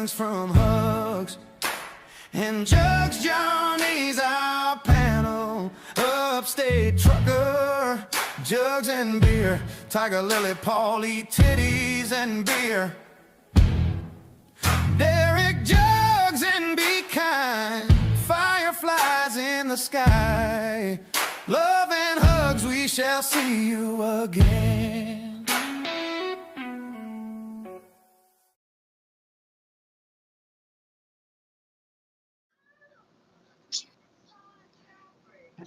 feelings from hugs. And Jugs Johnny's our panel. Upstate trucker, Jugs and beer. Tiger Lily Paul eat titties and beer. Derek, Jugs, and be kind. Fireflies in the sky. Love and hugs, we shall see you again.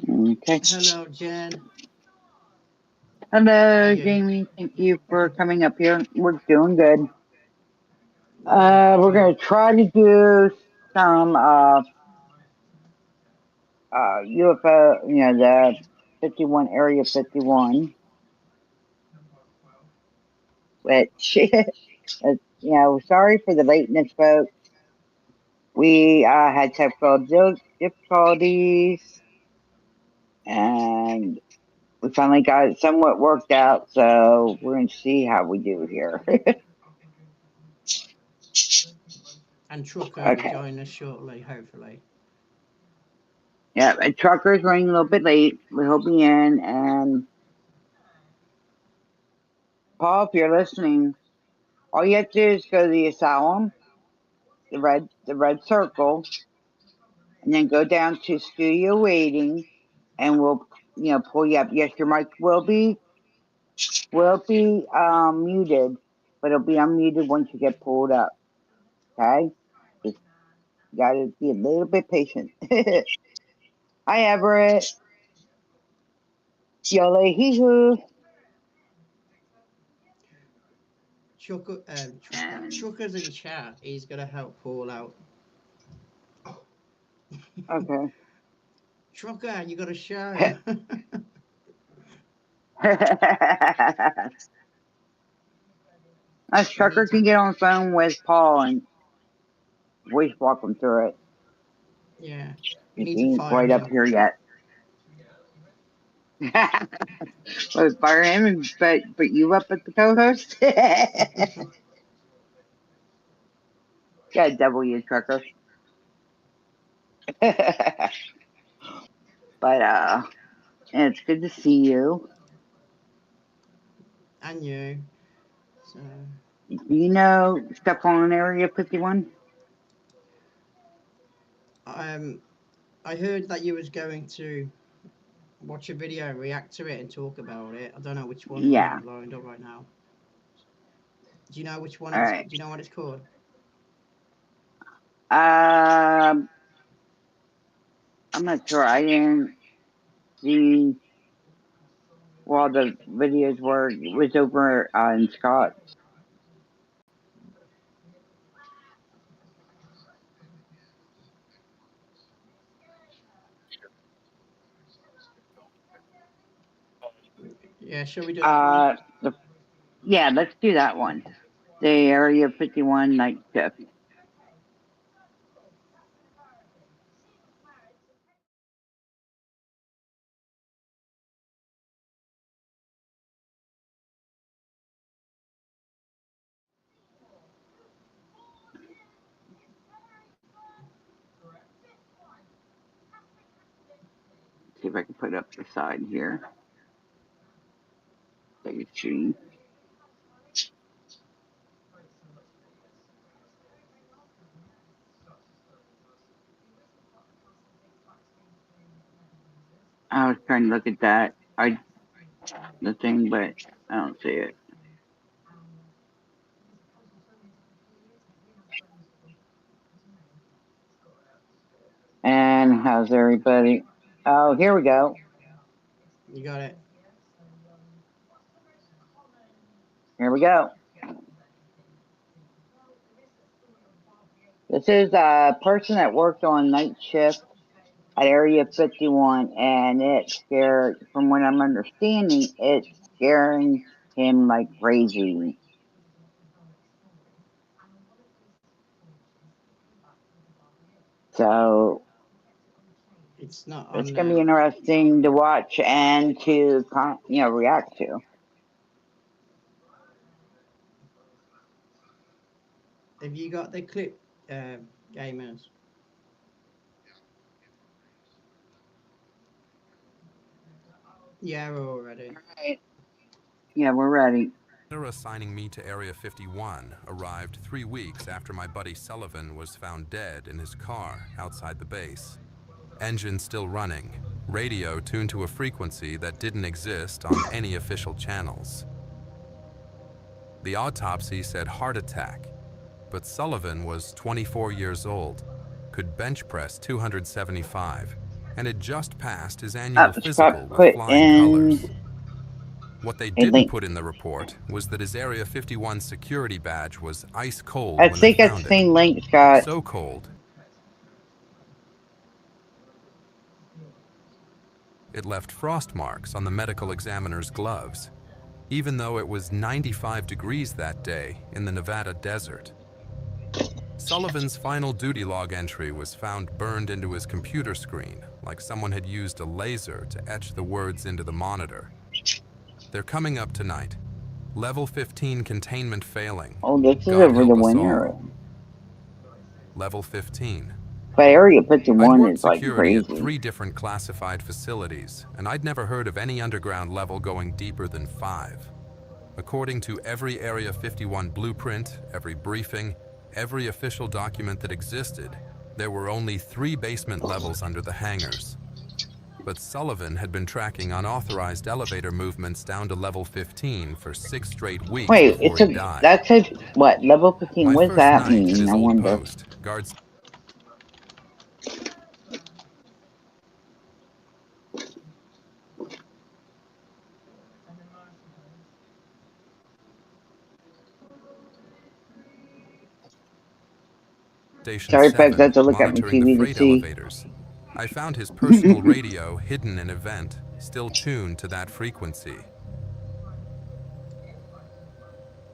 Okay. Hello, Jen. Hello, Jamie. Thank you for coming up here. We're doing good. We're gonna try to do some UFO, the 51 Area 51, which sorry for the lateness, folks. We had technical difficulties, and we finally got it somewhat worked out. So we're gonna see how we do here. And Trucker will join us shortly, hopefully. Yeah, a trucker's running a little bit late. We hope he in. And Paul, if you're listening, all you have to do is go to the asylum, the red circle, and then go down to studio waiting, and we'll pull you up. Yes, your mic will be muted, but it'll be unmuted once you get pulled up. Okay, just gotta be a little bit patient. Hi, Everett. Yole hee hoo. Trucker's in chat. He's gonna help Paul out. Okay. Trucker, you got a show. Us trucker can get on the phone with Paul and voice walk him through it. Yeah. He ain't quite up here yet. Well, fire him and put you up at the co-host? Got W, trucker. But it's good to see you. And you. So. Do you know stuff on Area 51? I heard that you was going to watch a video, react to it, and talk about it. I don't know which one you have lined up right now. Do you know which one? Do you know what it's called? I'm not sure. I didn't see. Well, the videos was over in Scott. Yeah, shall we do that one? Yeah, let's do that one. The Area 51 night shift. See if I can put it up the side here. Take a screen. I was trying to look at that, the thing, but I don't see it. And how's everybody? Oh, here we go. You got it. Here we go. This is a person that worked on night shift at Area 51, and it scared, from what I'm understanding, it's scaring him like crazy. So it's going to be interesting to watch and to react to. Have you got the clip gamers. Yeah, we're all ready. Alright. Yeah, we're ready. Assigning me to Area 51 arrived 3 weeks after my buddy Sullivan was found dead in his car outside the base. Engine still running, radio tuned to a frequency that didn't exist on any official channels. The autopsy said heart attack, but Sullivan was 24 years old, could bench press 275, and had just passed his annual physical with flying colors. What they didn't put in the report was that his Area 51 security badge was ice cold I when think they I've found seen it. link, Scott. So cold, it left frost marks on the medical examiner's gloves, even though it was 95 degrees that day in the Nevada desert. Sullivan's final duty log entry was found burned into his computer screen, like someone had used a laser to etch the words into the monitor. They're coming up tonight. Level 15 containment failing. Oh, this is God over the help us winter. all. Level 15. But Area I'd 51 worked is like security at crazy. 3 different classified facilities, and I'd never heard of any underground level going deeper than 5. According to every Area 51 blueprint, every briefing, every official document that existed, there were only 3 basement levels under the hangars. But Sullivan had been tracking unauthorized elevator movements down to level 15 for 6 straight weeks Wait, before he died. that said what? Level 15, My what does first that night at mean? his I old wonder. post, guards Station Sorry, folks, I 7, have to look at my monitoring the TV to freight see. elevators. I found his personal radio hidden in a vent, still tuned to that frequency.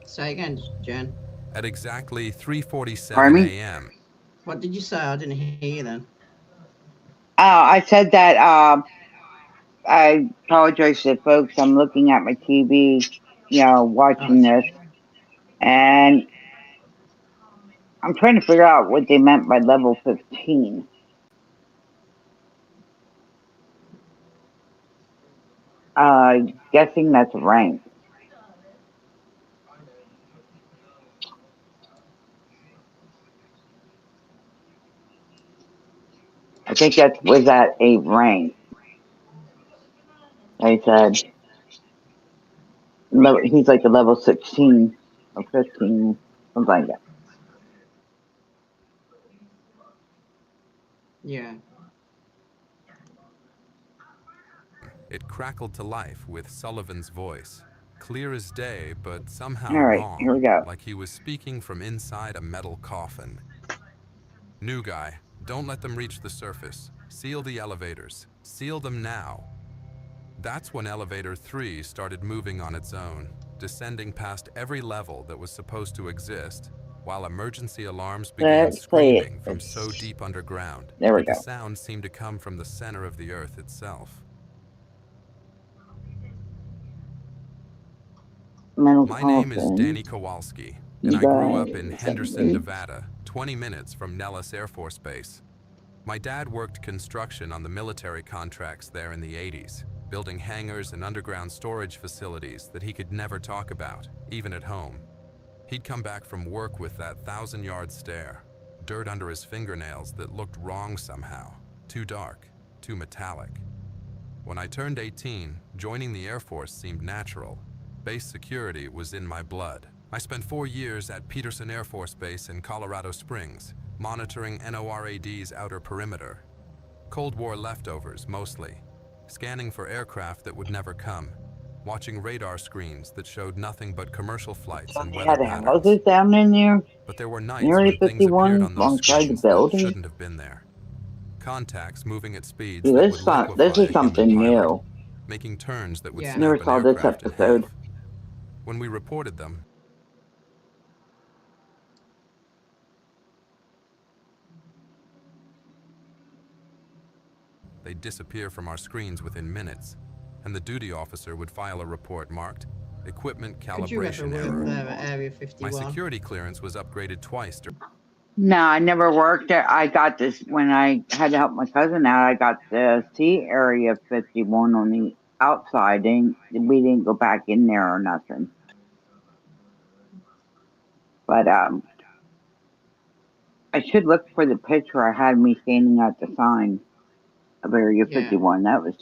Say again, Jen. At exactly 3:47 Pardon me? a.m., What did you say? I didn't hear you then. I said that I apologize to folks. I'm looking at my TV, watching this, and I'm trying to figure out what they meant by level 15. Guessing that's rank. I think that was at a rank. I said he's like a level 16 or 15, something like that. Yeah. it crackled to life with Sullivan's voice. Clear as day, but somehow All right, wrong, here we go. like he was speaking from inside a metal coffin. New guy, don't let them reach the surface. Seal the elevators. Seal them now. That's when Elevator 3 started moving on its own, descending past every level that was supposed to exist, while emergency alarms began Let's play screaming it. from so deep underground There we that the go. sound seemed to come from the center of the earth itself. Metal My name is coffin. Danny Kowalski, You and I grew up guys, in is that Henderson, right? Nevada, 20 minutes from Nellis Air Force Base. My dad worked construction on the military contracts there in the 80s, building hangars and underground storage facilities that he could never talk about, even at home. He'd come back from work with that 1,000-yard stare, dirt under his fingernails that looked wrong somehow, too dark, too metallic. When I turned 18, joining the Air Force seemed natural. Base security was in my blood. I spent 4 years at Peterson Air Force Base in Colorado Springs, monitoring NORAD's outer perimeter. Cold War leftovers, mostly. Scanning for aircraft that would never come. Watching radar screens that showed nothing but commercial flights and They weather had patterns. houses down in there, But there were nights nearly when things appeared 51 on those alongside the screens that building. shouldn't have been there. Contacts moving at speeds See, that this would liquefy is a human something pilot, new. making turns that would Yeah. snap Never an saw this aircraft in episode. half. When we reported them, they'd disappear from our screens within minutes, and the duty officer would file a report marked Equipment Could you ever Calibration work Error. there at Area My 51? security clearance was upgraded twice. No, I never worked there. I got this when I had to help my cousin out. I got to see Area 51 on the outside, and we didn't go back in there or nothing. But I should look for the picture I had me standing at the sign of Area Yeah, 51. That was,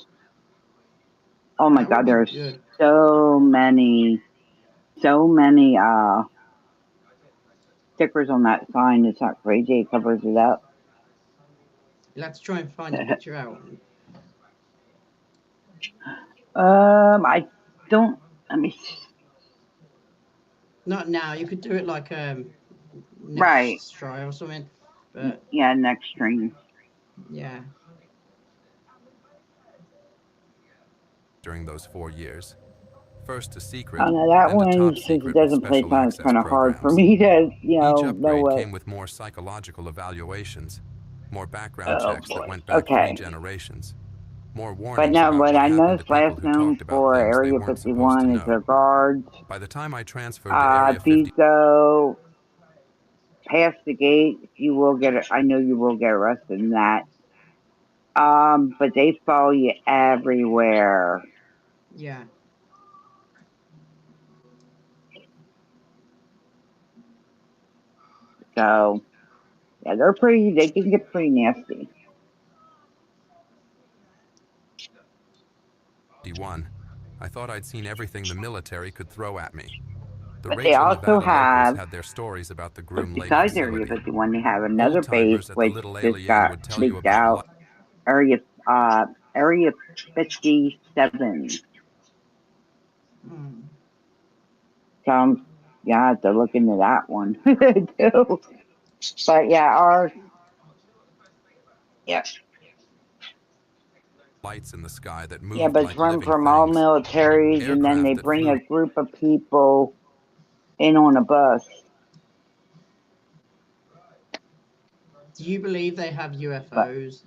oh my that would God, be there's good. so many stickers on that sign. It's not crazy. It covers it up. Let's try and find the picture out. I don't, let me, Not now. You could do it like right. next try or something. But Yeah, next stream. yeah, during those 4 years. First a secret, Oh no, that then to one, top since it secret with doesn't play special fun, it's access kind of hard for programs. me to, Each know upgrade what. came with more psychological evaluations, more background Oh checks that boy. went back 3 Okay. generations, more But warnings no, about what what I happened to noticed people last who known talked about for things they Area weren't supposed to 51 is know. the guards. By the time I transferred to Area If 50, you go past the gate, you will I know you will get arrested in that. But they follow you everywhere. yeah. So yeah, they can get pretty nasty. 51, I thought I'd seen everything the military could throw at me. The But they Rachel, also Nevada locals have, had their stories about the Groom Lake besides Area facility. 51, they have another base Old-timers at the which Little just Aleutian got would tell you leaked about out. Area 57. Hmm. So yeah, I have to look into that one too. But yeah, yeah, lights in the sky that yeah, moved but it's like run living from all things, militaries, and then they aircraft that bring flew a group of people in on a bus. Do you believe they have But UFOs?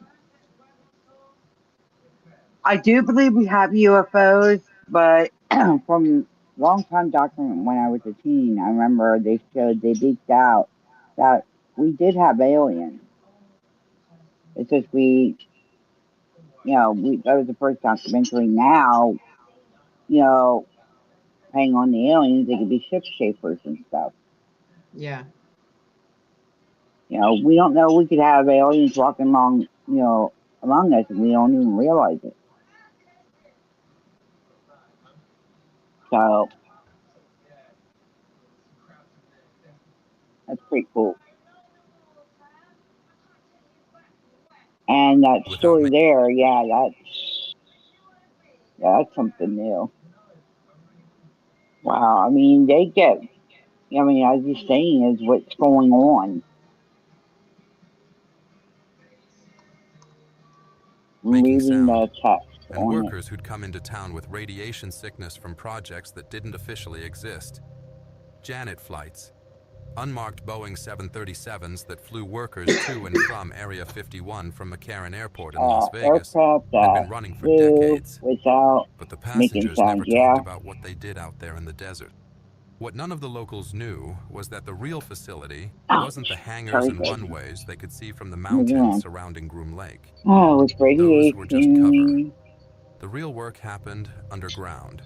I do believe we have UFOs, but from long time document when I was a teen, I remember they leaked out that we did have aliens. It's just that was the first documentary. Now, you know, hang on the aliens, they could be ship shapers and stuff. Yeah. We don't know. We could have aliens walking along, among us, and we don't even realize it. So that's pretty cool. And that without story there, that's something new. Wow. I mean, they get. I mean, as you're saying, is what's going on. I'm making reading sound, the text and on it. workers who'd come into town with radiation sickness from projects that didn't officially exist. Janet flights, unmarked Boeing 737s that flew workers to and from Area 51 from McCarran Airport in Las Vegas, Aircraft had that been running for flew decades. without But the making passengers sound. never talked Yeah. about what they did out there in the desert. What none of the locals knew was that the real facility Oh, wasn't the hangars sorry, and babe. runways they could see from the Moving mountains on. surrounding Groom Lake. Oh, it's Those were just cover. radiation. The real work happened underground,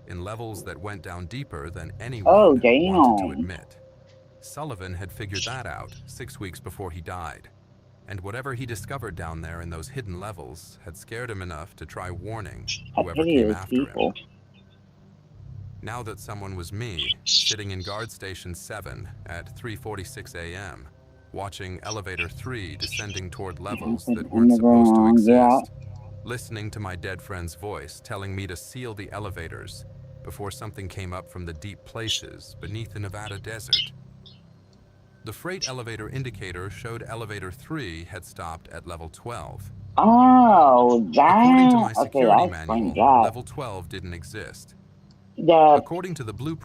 in levels that went down deeper than Oh, anyone wanted to damn. admit. Sullivan had figured that out 6 weeks before he died, and whatever he discovered down there in those hidden levels had scared him enough to try warning I whoever pity came those after him. people. Now that someone was me, sitting in Guard Station 7 at 3:46 a.m., watching Elevator 3 descending toward levels that weren't supposed to Underground, yeah. exist, listening to my dead friend's voice telling me to seal the elevators before something came up from the deep places beneath the Nevada desert. The freight elevator indicator showed Elevator 3 had stopped at level 12. Oh, According to my okay, security that explains manual, that. level 12 didn't exist. The According to the blueprint,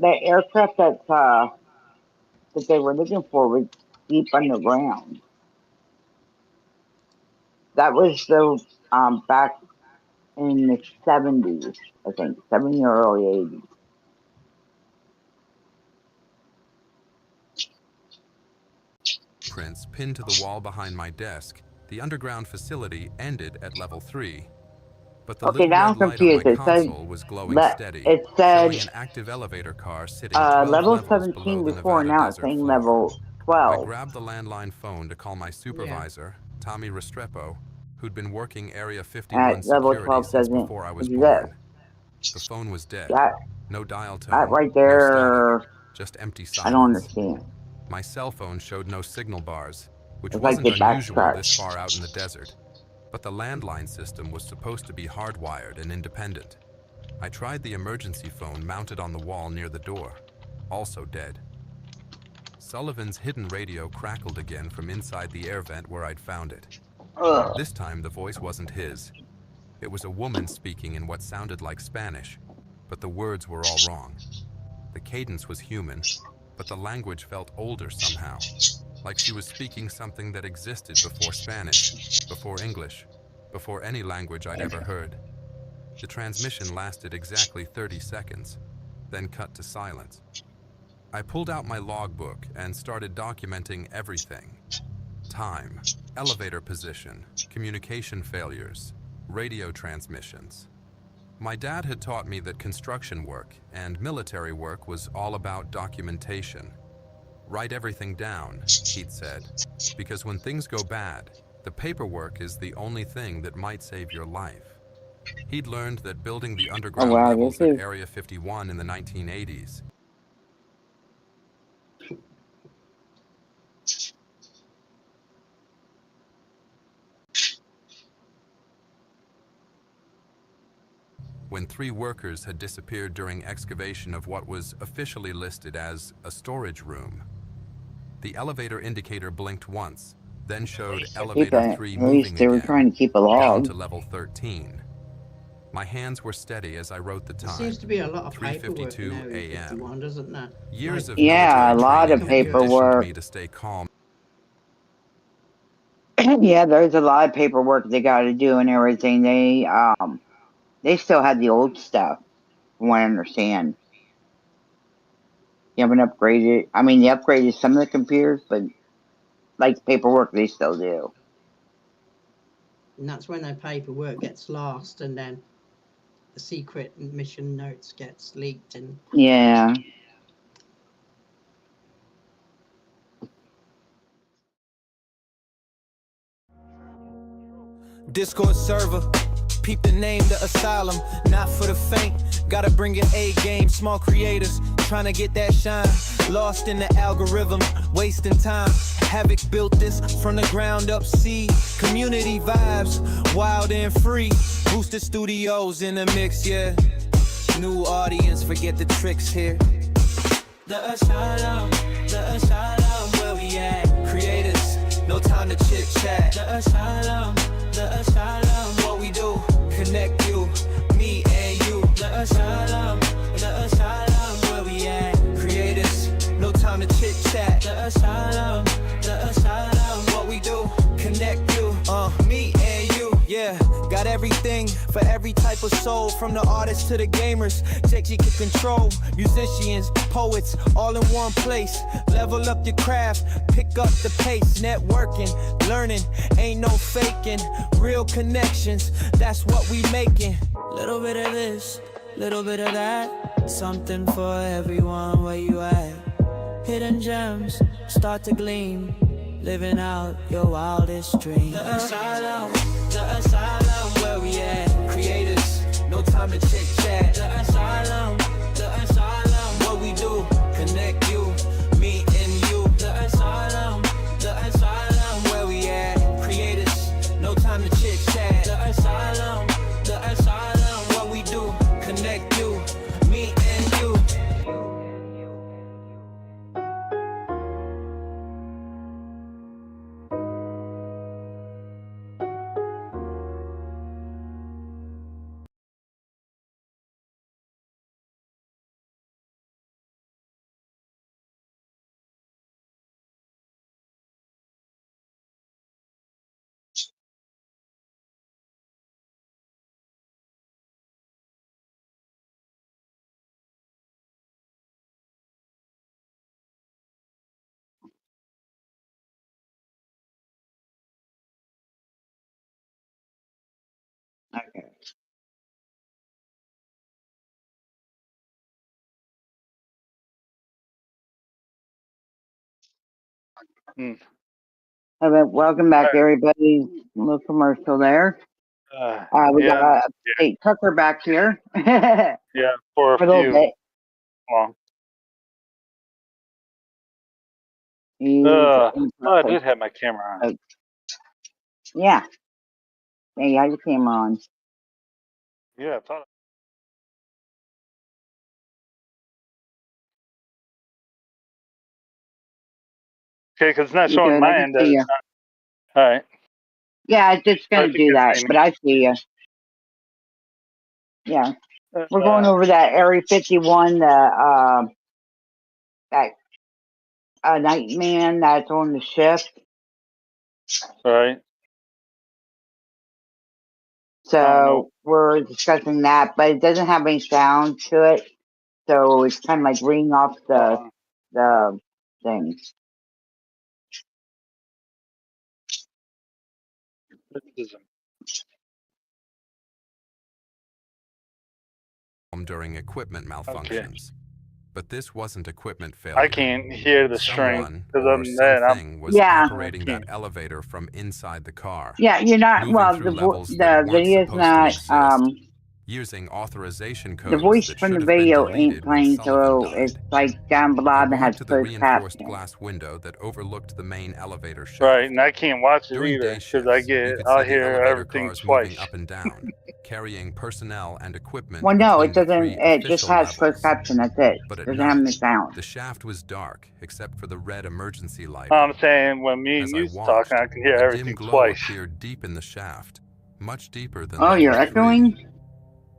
aircraft that they were looking for was deep underground. That was the back in the 70s, I think, 70 or early 80s. footprints pinned to the wall behind my desk, the underground facility ended at level 3. But the Okay, little now I'm red light on my confused. It said, console was glowing steady, it said showing an active elevator car sitting 12 level levels below 17 the before, Nevada now it's desert saying floor. level I 12. grabbed the landline phone to call my supervisor, Tommy Restrepo, who'd been working Area 51 Level security 12 since doesn't before I was exist. born. The phone was dead. That, No dial that tone, right no static, there, just empty I don't silence. understand. My cell phone showed no signal bars, which It's like wasn't they unusual this backtracked. far out in the desert. But the landline system was supposed to be hardwired and independent. I tried the emergency phone mounted on the wall near the door, also dead. Sullivan's hidden radio crackled again from inside the air vent where I'd found it. Ugh. This time the voice wasn't his. It was a woman speaking in what sounded like Spanish, but the words were all wrong. The cadence was human, but the language felt older somehow, like she was speaking something that existed before Spanish, before English, before any language I'd ever heard. The transmission lasted exactly 30 seconds, then cut to silence. I pulled out my logbook and started documenting everything. Time, elevator position, communication failures, radio transmissions. My dad had taught me that construction work and military work was all about documentation. Write everything down, he'd said, because when things go bad, the paperwork is the only thing that might save your life. He'd learned that building the Oh underground wow, levels this at is, Area 51 in the 1980s when 3 workers had disappeared during excavation of what was officially listed as a storage room. The elevator indicator blinked once, then showed elevator 3 at least moving they were again, trying to keep a down log. to level 13. My hands were steady as I wrote the There time, seems to be a lot of paperwork in 3:52 Area a.m. 51, doesn't there? Years Like, of Yeah, military a lot training of had conditioned paperwork. me to stay calm. Yeah, there's a lot of paperwork they got to do and everything. They still had the old stuff, from what I understand. You haven't upgraded. I mean, they upgraded some of the computers, but like paperwork, they still do. and that's when their paperwork gets lost, and then the secret mission notes gets leaked, and Yeah. Discord server, peep the name, the asylum, not for the faint. Gotta bring an A game, small creators, trying to get that shine. Lost in the algorithm, wasting time. Havoc built this from the ground up, see community vibes, wild and free. Boosted studios in the mix, yeah. New audience, forget the tricks here. The asylum, where we at? Creators, no time to chit chat. The asylum, what we do? Connect you, me and you. The asylum, where we at? Creators, no time to chit chat. The asylum, what we do? Connect you, me and you. Yeah, got everything for every type of soul, from the artists to the gamers. JG can control musicians, poets, all in one place. Level up your craft, pick up the pace. Networking, learning, ain't no faking. Real connections, that's what we making. Little bit of this, little bit of that. Something for everyone, where you at? Hidden gems start to gleam, living out your wildest dreams. The asylum, where we at? Creators, no time to chit chat. The asylum, what we do? Connect you, me and you. The asylum, where we at? Creators, no time to chit chat. The asylum, what we do? Connect you, me and you. Welcome back, everybody. Little commercial there. We yeah, got State Tucker back here for yeah, for a little bit. long. He's I impressive. did have my camera on. Yeah. Yeah, you had your camera on. Yeah, I thought. Okay, because it's not You showing good? I my can end. see you. All right. Yeah, it's just I gonna think do you that, see me. but I see you. Yeah, we're going Uh, over that Area 51, that nightman that's on the shift. all right. So we're discussing that, but it doesn't have any sound to it, so it's kind of like reading off the thing. During equipment malfunctions. But this wasn't equipment failure. I can't hear the string Someone because or I'm dead. something was Yeah. operating that elevator from inside the car. Yeah, you're not. Moving Well, through levels that the weren't video's supposed to not. exist. Using authorization The codes voice that from the should have been video ain't deleted when playing, Sullivan so it's died. like down below I and it has walked to the closed reinforced captioning. glass window that overlooked the main elevator shaft. Right, and I can't watch it During either day because I shifts, you could see I'll the hear elevator everything cars twice. moving up and down, carrying personnel and equipment. Well, no, it between the doesn't. three It just official has closed levels. caption. That's it. But at Doesn't have night, any sound. the shaft was dark except for the red emergency light. I'm saying when me As and I you watched, talking, I can hear a everything dim glow twice. appeared deep in the shaft, much deeper than Oh, level you're 3. echoing?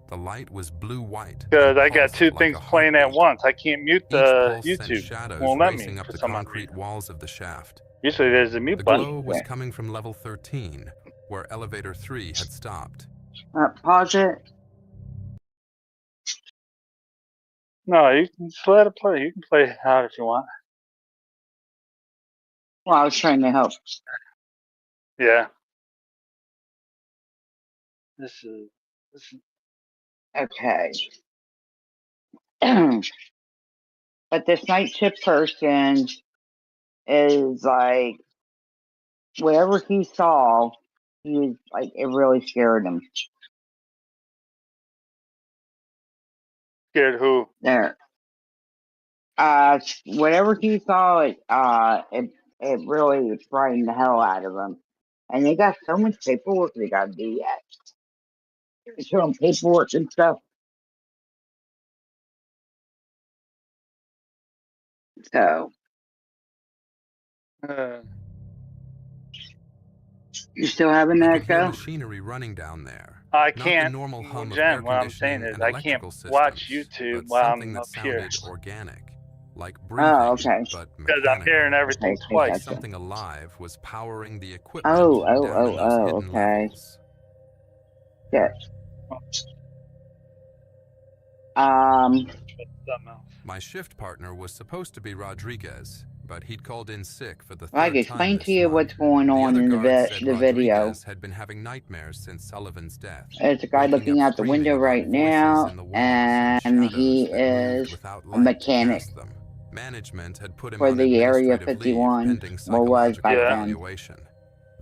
The light was blue-white. Because and I got pulsed two like things a playing at heartbeat. once. I can't mute Each the pulse sent YouTube. shadows Won't let me racing up for the some odd concrete reason. walls of the shaft. Usually there's a mute The button. glow was coming from level 13, where elevator 3 had stopped. Pause it. No, you can just let it play. You can play it out if you want. Well, I was trying to help. Yeah. This is Okay. But this night shift person is like, whatever he saw, he was like, it really scared him. scared who? There. Whatever he saw, it really frightened the hell out of him. And they got so much paperwork they got to do yet. Show them paperwork and stuff. So, you still having I an could hear echo? machinery running down there. I Not the can't. normal hum of Jen, air what I'm saying conditioning is and I can't electrical systems, watch YouTube but while something I'm that up here. sounded organic, like breathing, Oh, okay. but Because I'm mechanical. hearing everything Okay, twice. gotcha. Something alive was powering the equipment Oh, down in those hidden okay. levels. Good. Something else. My shift partner was supposed to be Rodriguez, but he'd called in sick for the third Like, time explain this to you month. what's going The on other in guards said the video. Rodriguez had been having nightmares since Sullivan's death. There's a guy waking looking up out the screaming window about right voices now, in the walls and shadows he that moved is without a light to mechanic cast them. Management had put him for on the Area administrative 51, leave pending or was psychological back Yeah. then. evaluation.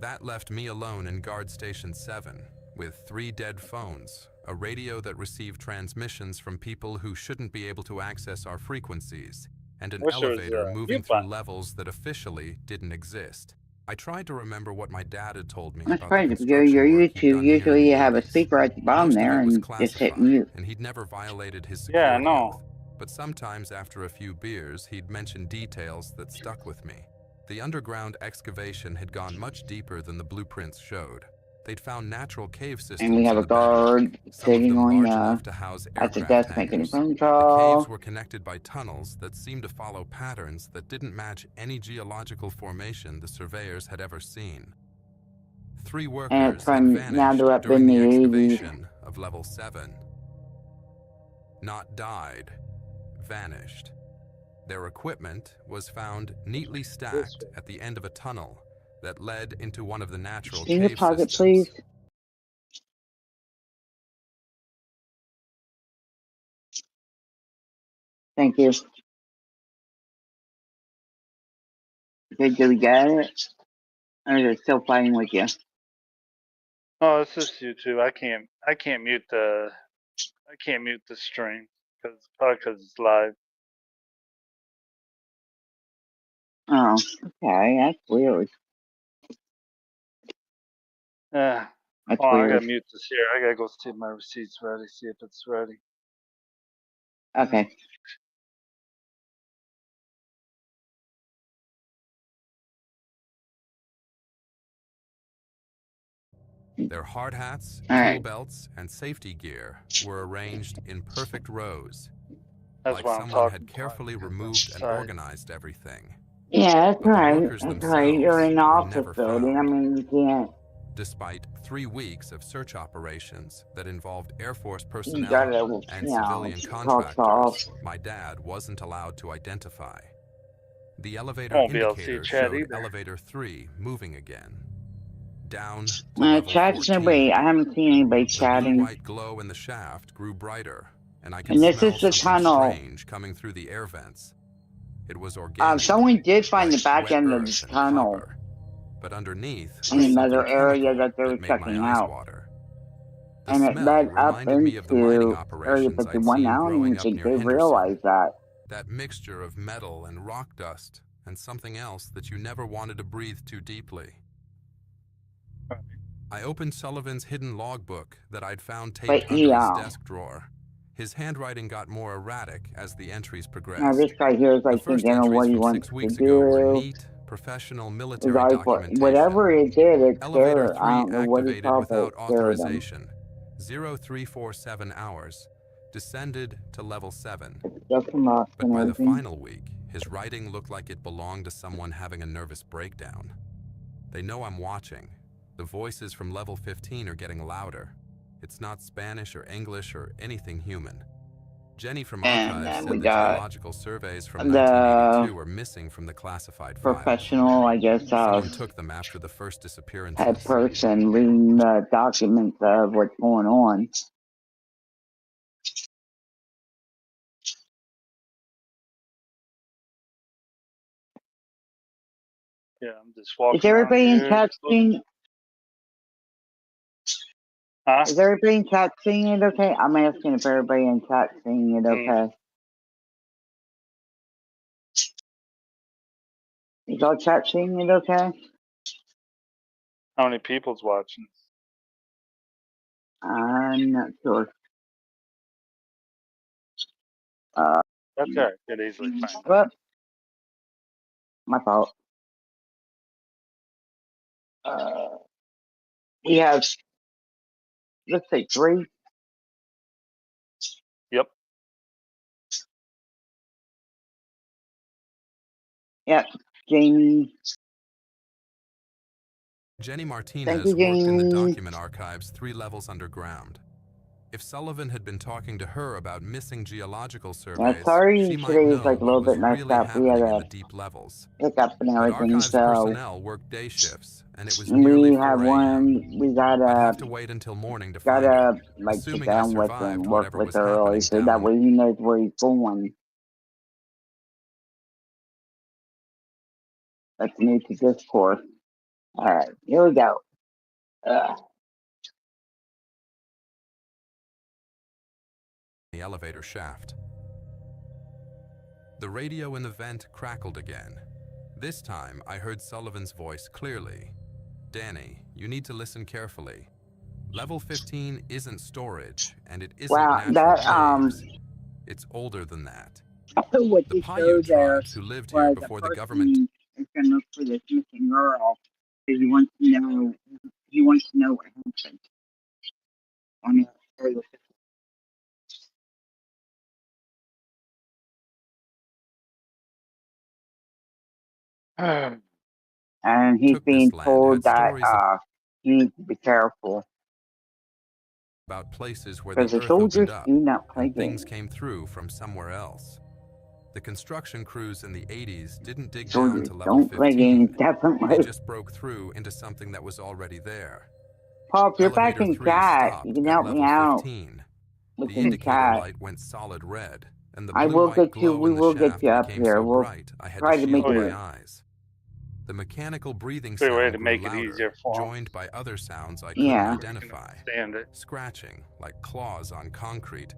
That left me alone in Guard Station 7, with 3 dead phones, a radio that received transmissions from people who shouldn't be able to access our frequencies, and an Wish there was elevator a moving mute through button. levels that officially didn't exist. I tried to remember what my dad had told me That's about the crazy. If you go to construction your work he'd YouTube, done here in usually the you have a 80s. speaker at the bottom Most of there it was and just hit classified, mute. and he'd never violated his Yeah, I security know. oath. But sometimes after a few beers, he'd mention details that stuck with me. The underground excavation had gone much deeper than the blueprints showed. They'd found natural cave systems And we have in a the bedrock, guard some of sitting them on large enough to house at the aircraft desk making a hangars. phone The call. caves were connected by tunnels that seemed to follow patterns that didn't match any geological formation the surveyors had ever seen. 3 And workers it's had from now vanished to up during in the the 80s. excavation of level 7. Not died, vanished. Their equipment was found neatly stacked at the end of a tunnel that led into one of the natural Can you cave pause it, systems. please? Thank you. Okay, do we get it? Or is it still playing with you? Oh, it's just YouTube. I can't mute the stream because it's live. Oh, okay, that's weird. Yeah. That's Oh, I weird. gotta mute this here. I gotta go see if my receipt's ready. See if it's ready. Okay. Their hard hats, All tool right. belts, and safety gear were arranged in perfect rows, That's like why I'm someone talking. had carefully removed and organized everything. Yeah, that's But the right. workers That's right. You're themselves in the were office never building. I found. mean, you can't. Despite 3 weeks of search operations that involved Air Force You personnel gotta, and you know, civilian cross off. contractors, my dad wasn't allowed to identify. The elevator Won't be able to see indicator chat showed either. elevator 3 moving again. Down to level Chat's 14. nobody. I haven't seen anybody The chatting. blue-white glow in the shaft grew brighter, and I could And this smell is the something tunnel. strange coming through the air vents. It was organic, Someone did find like the back wet end of earth this and tunnel copper. But underneath in was another something area chemical that they were that made my checking eyes out. water. The And it smell led up reminded me of the mining into Area operations I'd 51. seen I don't even growing up think near they Henderson. realized that. That mixture of metal and rock dust and something else that you never wanted to breathe too deeply. I opened Sullivan's hidden logbook that I'd found taped But under his yeah, desk drawer. His handwriting got more erratic as the entries now progressed. this guy here is The like first thinking of what entries he from wants 6 to weeks ago were do. neat, professional His military iPhone, documentation. whatever it did, it Elevator scared. I 3 don't know what he activated saw, but it without scared him. authorization. 0347 hours. Descended to level 7. It's just some rocks But and by the everything. final week, his writing looked like it belonged to someone having a nervous breakdown. They know I'm watching. The voices from level 15 are getting louder. It's not Spanish or English or anything human. Jenny from And Archives then said we the got geological surveys from the 1982 are missing from the classified files. professional, I guess, Someone took them after the first disappearances. head person reading the documents of what's going on. Yeah, I'm just walking Is everybody around in here. chat seeing? Huh? Is everybody in chat seeing it okay? I'm asking if everybody in chat seeing it okay. Is all chat seeing it okay? How many people's watching? I'm not sure. That's all right. Get easily find out. Whoop. My fault. We have, let's say 3. Yep. Yep. Jamie. Jenny Thank Martinez you, worked in the Jamie. document archives 3 levels underground. If Sullivan had been talking to her about missing geological surveys, sorry, she might today know was like a little what was bit messed really up. We had happening in a the deep levels. hiccup and But everything, archives so personnel worked day shifts, and it was nearly we 4 had a.m. one. We I'd gotta have to wait until morning to find her, like sit assuming I down with survived him, work whatever with was her early, happening so down that in way he knows where he's going. That's new to Discord. All right, here we go. the elevator shaft. The radio in the vent crackled again. This time, I heard Sullivan's voice clearly. Danny, you need to listen carefully. Level 15 isn't storage, and it isn't Wow, natural that caves. It's older than that. what The he Paiute showed there tribes who lived here was a before the government. person is going to look for this missing girl because he wants to know. He wants to know what happened on the area. And he's Took being this land told had that stories he needs to be careful about places where because the the earth soldiers opened up do not play and things games. came through from somewhere else. The construction crews in the 80s didn't dig down Soldiers to level don't play 15. games, definitely. They just broke through into something that was already there. Paul, if you're back Elevator in 3 chat, stopped you can at help me level out 15. with The the indicator chat. light went solid red, and the I will blue-white get you. glow We in the will get shaft you up became here. so We'll bright I had try to to make shield it. my eyes. The mechanical breathing Good way sound to grew make it louder, easier for 'em. joined by other sounds I couldn't Yeah. identify. Stand it. Scratching, like claws on concrete,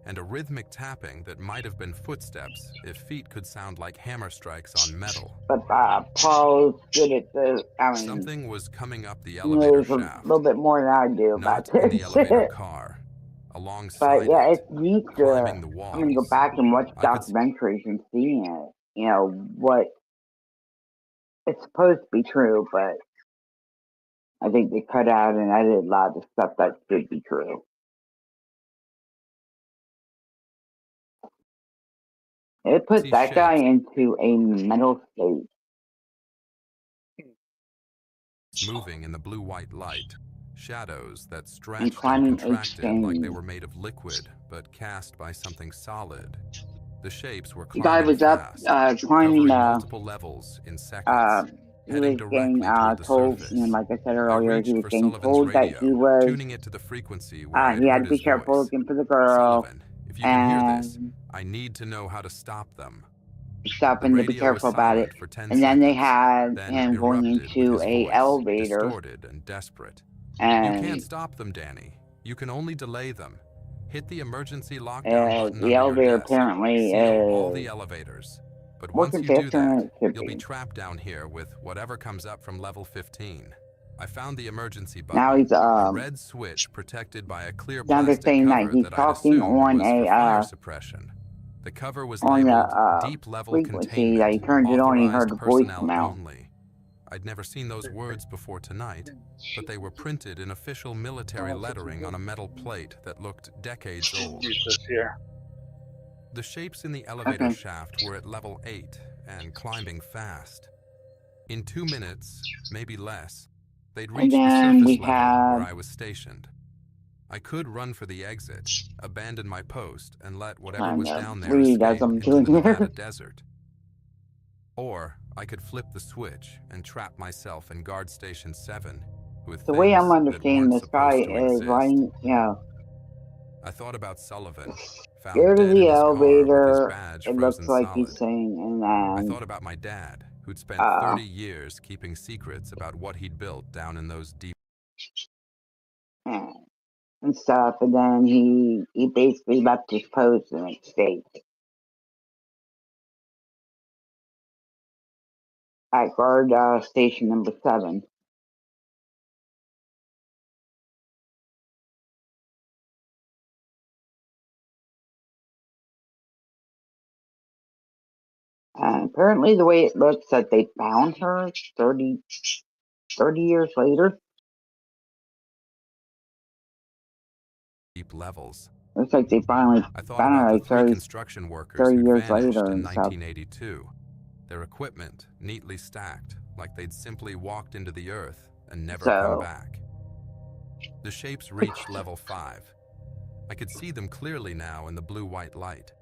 and a rhythmic tapping that might have been footsteps if feet could sound like hammer strikes on metal. But Paul's good at the. I mean, Something was coming up the he elevator knows a shaft, little bit more than I do about not in the this. elevator car, But alongside yeah, it, it's neat to. climbing the I'm gonna go walls. back and watch I could documentaries and see it. You know what it's supposed to be true, but I think they cut out and edited a lot of stuff that should be true. It put see that guy shapes into a mental state. moving in the blue-white light, shadows that And stretched and climbing each contracted like they thing. were made of liquid, but cast by something solid. The shapes were The guy climbing was up fast, climbing covering multiple levels in seconds, he heading was getting directly toward the told, surface. you know, like I said I earlier, he reached was for getting Sullivan's told that radio, he was tuning it to the frequency where I'd he had heard to be his careful voice. looking for the girl Sullivan, if you can hear this, and I need to know how to stop them. stuff The and to be radio was careful about it. silent for 10 And then they seconds, had then him going erupted with into his a voice, elevator distorted and desperate. You can't and stop them, Danny. You can only delay them. Hit the emergency lockdown button the under elevator your desk. apparently Seal all is the elevators. But once working you do faster than that, it should you'll be be. trapped down here with whatever comes up from level 15. I found the emergency Now button, he's a red switch protected by a clear now they're plastic saying that cover he's that I'd talking assumed on was for a fire suppression. The cover was on labeled the Deep Level frequency that he Containment, turned it on, he heard authorized a personnel voicemail. only. I'd never seen those words before tonight, but they were printed in official military lettering on a metal plate that looked decades old. Use this here. The shapes in the elevator Okay. shaft were at level 8 and climbing fast. In 2 minutes, maybe less, they'd And reach the then surface we level had where I was stationed. I could run for the exit, abandon my post, and let whatever kind was of down there read as escape I'm into doing the Nevada here. desert. Or I could flip the switch and trap myself in Guard Station 7 with The way I'm things that understanding weren't this guy supposed to is exist. writing, you know, I thought about Sullivan, found scared of dead in the his car with his elevator. badge It looks frozen like solid. he's saying, and I then thought about my dad, who'd spent uh 30 years keeping secrets about what he'd built down in those deep. and stuff, and then he basically left his post in its state at guard station number 7. Apparently, the way it looks that they found her 30 years later. deep levels. Looks like they finally I thought found her about the like 3 30 construction workers 30 who'd years vanished later in and stuff. 1982. Their equipment neatly stacked, like they'd simply walked into the earth and never come So, back. The shapes reached level 5. I could see them clearly now in the blue-white light.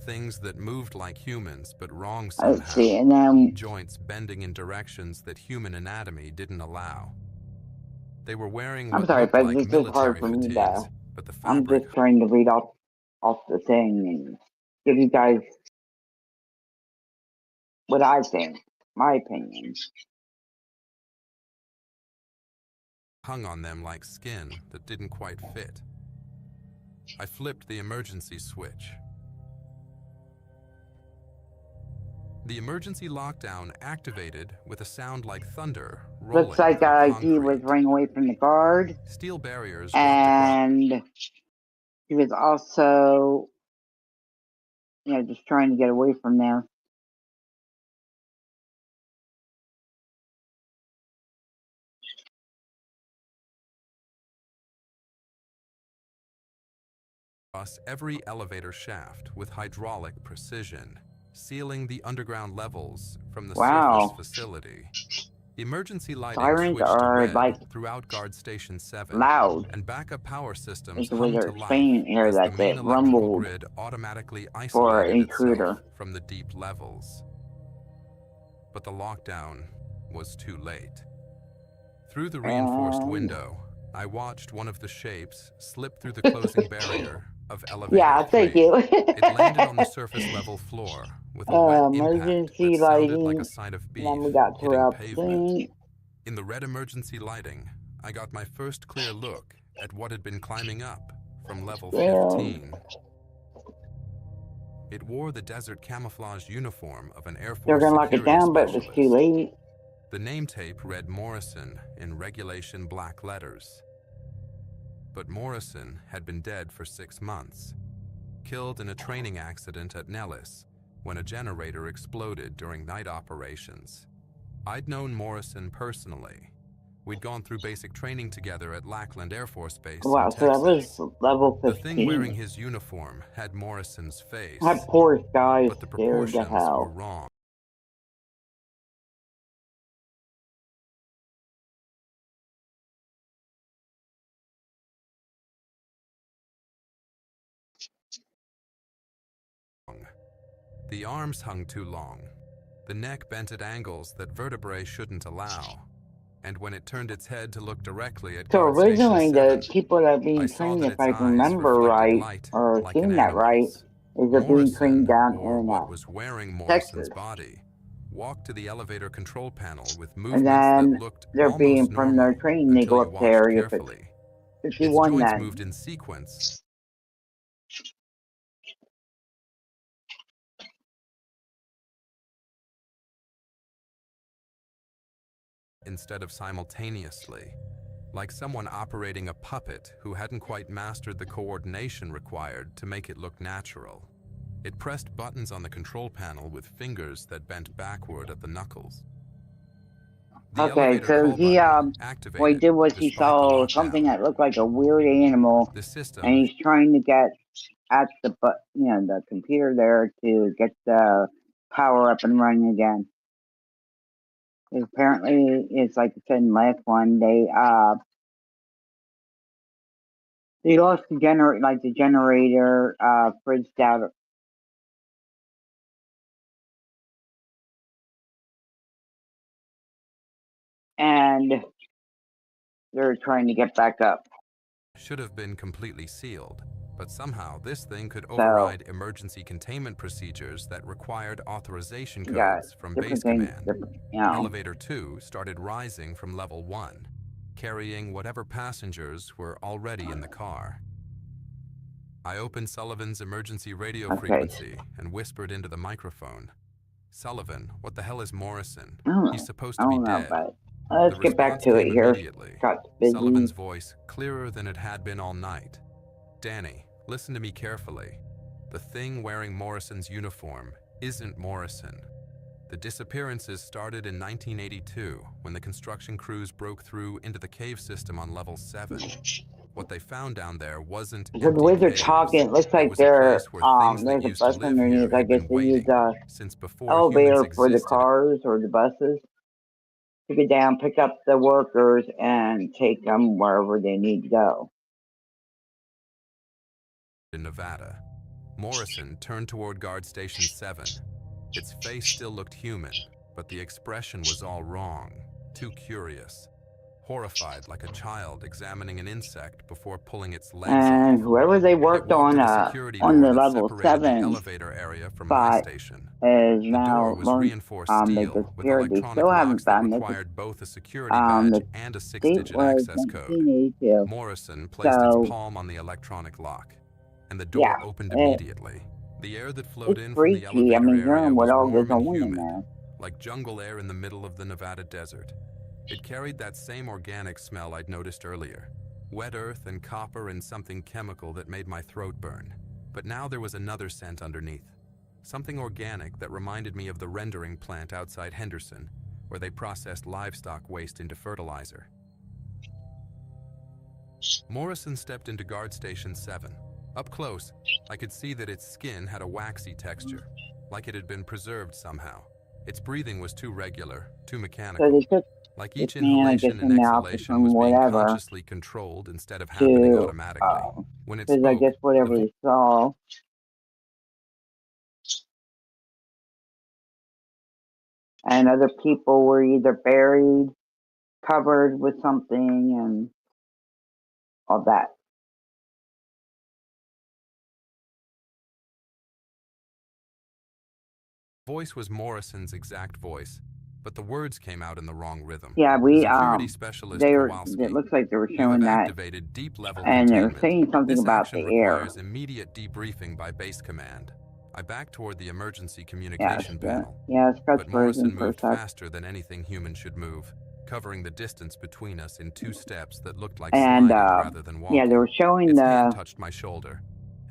Things that moved like humans, but wrong let's see, somehow. and then Joints bending in directions that human anatomy didn't allow. They were wearing I'm what sorry, looked but like this is hard military for me fatigues, to. but the I'm fabric just trying to read off the thing and give you guys what I think, my opinion. hung on them like skin that didn't quite fit. I flipped the emergency switch. The emergency lockdown activated with a sound like thunder rolling Looks like through he was concrete. running away from the guard, Steel barriers dropped across. and he was also, just trying to get away from there. Across every elevator shaft with hydraulic precision, sealing the underground levels from the Wow. surface facility. The emergency lighting Sirens switched to are red like throughout Guard Station 7, loud. and backup power systems Is the way hummed they're to explaining life here as the that main it electrical rumbled grid automatically for isolated intruder. itself from the deep levels. But the lockdown was too late. Through the reinforced And window, I watched one of the shapes slip through the closing barrier of elevator yeah, 3. thank you. It landed on the surface level floor, with a wet impact emergency that sounded like a lighting. side of beef Then we got to hitting our pavement. thing. In the red emergency lighting, I got my first clear look at what had been climbing up from level Well, 15. It wore the desert camouflage uniform of an Air they're Force gonna lock it security down, but it was too specialist. late. The name tape read Morrison in regulation black letters. But Morrison had been dead for 6 months, killed in a training accident at Nellis when a generator exploded during night operations. I'd known Morrison personally. We'd gone through basic training together at Lackland Air Force Base Wow, in so that Texas. was level The thing wearing 15. his uniform had Morrison's face, That poor guy is but the scared to proportions were hell. wrong. The arms hung too long. The neck bent at angles that vertebrae shouldn't allow. And when it turned its head to look directly at So guard station originally, 7, the people that are I being saw trained, that if its I eyes remember reflected right, light or like an seen that right, animal's. is they're being trained Morrison, down or in what was wearing Texas. Morrison's body, walked to the elevator control panel with And movements that then looked they're being almost from their normal training, they until go you up to watched Area carefully. Its 51 joints then. moved in sequence instead of simultaneously, like someone operating a puppet who hadn't quite mastered the coordination required to make it look natural. It pressed buttons on the control panel with fingers that bent backward at the knuckles. The Okay, elevator so call he button what he activated did was he despite the saw something lockdown. that looked like a weird animal, The and system he's trying to get at the the computer there to get the power up and running again. Apparently, it's like I said in the last one, they lost the generator fritzed out. And they're trying to get back up. should have been completely sealed, but somehow this thing could So override emergency containment procedures that required authorization you got codes from different Base things, Command. you know. Elevator 2 started rising from level 1, carrying whatever passengers were already in the car. I opened Sullivan's emergency radio Okay. frequency and whispered into the microphone. Sullivan, what the hell is Morrison? I don't know. He's supposed I to be don't know, dead. but let's The get back response to it came here. immediately. Got busy. Sullivan's voice clearer than it had been all night. Danny, listen to me carefully. The thing wearing Morrison's uniform isn't Morrison. The disappearances started in 1982 when the construction crews broke through into the cave system on level 7. What they found down there wasn't So the empty way they're caves. talking, it looks It like was a they're place where things that there's a used to bus live here underneath. I had guess been they use waiting since before elevator humans for the existed. cars or the buses to get down, pick up the workers, and take them wherever they need to go. In Nevada, Morrison turned toward guard station 7. Its face still looked human, but the expression was all wrong, too curious, horrified like a child examining an insect before pulling its legs And off. whoever they It worked walked on to the security on door the that level separated the 7 elevator area from my spot station. is The now door was learned reinforced they steel with disappeared. They electronic still haven't locks that found it. required both a security badge The and a date 6-digit was access code. 1982. Morrison placed its So palm on the electronic lock, and the yeah, door opened immediately. The air that flowed it's in from the freaky. I elevator mean, area hearing what was all goes warm and on in humid, there. like jungle air in the middle of the Nevada desert. It carried that same organic smell I'd noticed earlier, wet earth and copper and something chemical that made my throat burn. But now there was another scent underneath, something organic that reminded me of the rendering plant outside Henderson, where they processed livestock waste into fertilizer. Morrison stepped into guard station 7. Up close, I could see that its skin had a waxy texture, like it had been preserved somehow. Its breathing was too regular, too So mechanical. they took Like this each man, I guess, inhalation and in the office exhalation from was being whatever consciously controlled instead of happening to, automatically. When it because I spoke, guess the whatever they saw. And other people were either buried, covered with something, and all that. Voice was Morrison's exact voice, but the words came out in the wrong rhythm. Yeah, Security specialist they were. Kowalski, It looks like they were you showing have that, activated deep-level and they were containment. saying something This about action the air. requires immediate debriefing by base command. I backed toward the emergency communication panel, Yes, but Morrison version for a moved sec. faster than anything human should move, covering the distance between us in 2 steps that looked like And sliding rather than walking. yeah, they were showing Its hand the touched my shoulder,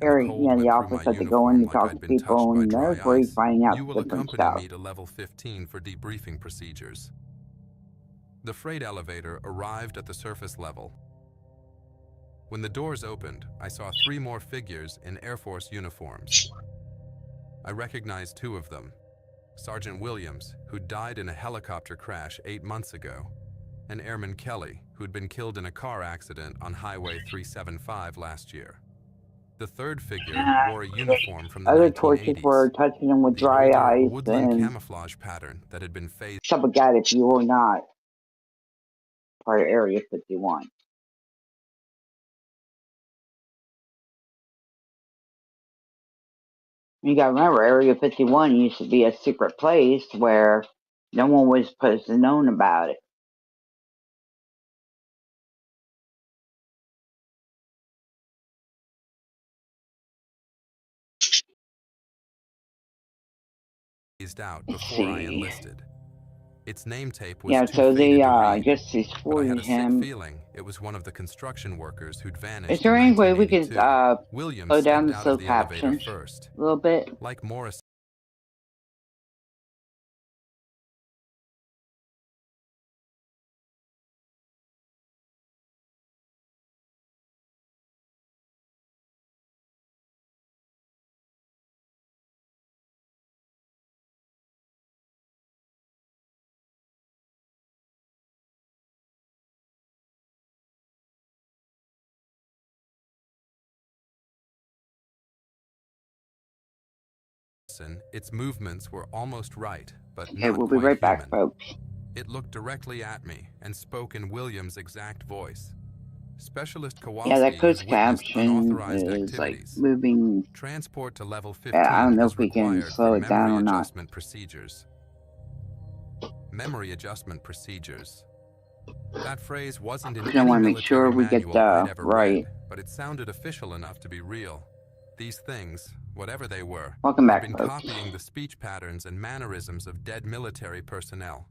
and the area, cold the went through office my that they go in uniform to like talk I'd to been touched people by in the dry military, ice. finding out You will different accompany stuff. me to level 15 for debriefing procedures. The freight elevator arrived at the surface level. When the doors opened, I saw 3 more figures in Air Force uniforms. I recognized 2 of them: Sergeant Williams, who died in a helicopter crash 8 months ago, and Airman Kelly, who'd been killed in a car accident on Highway 375 last year. The third figure wore a uniform from the Other torches 1980s, were touching them with the dry older ice woodland and camouflage pattern that had been phased. stuff like that if you were not part of Area 51. You gotta remember, Area 51 used to be a secret place where no one was supposed to know about it. out Let's before I see. enlisted. Its name tape was Yeah, too so faded they to I read, guess they but I had escorted a sick him. feeling it was one of the construction workers who'd Is vanished there in any way we 1982. could Williams slow down stepped the out slow of the elevator captions first. a little bit? Like Morris, its movements were almost right, but Okay, not we'll be quite right human. back, folks. It looked directly at me and spoke in Williams' exact voice. Specialist Yeah, Kowalski that has closed witnessed caption unauthorized is like activities. moving. Transport to level I 15 don't know is if we can required slow for it down memory or not. adjustment procedures. Memory adjustment procedures. That phrase wasn't in I any want to make sure military we get manual I'd ever right. read, but it sounded official enough to be real. These things, whatever they were, Welcome had back, been folks. copying the speech patterns and mannerisms of dead military personnel.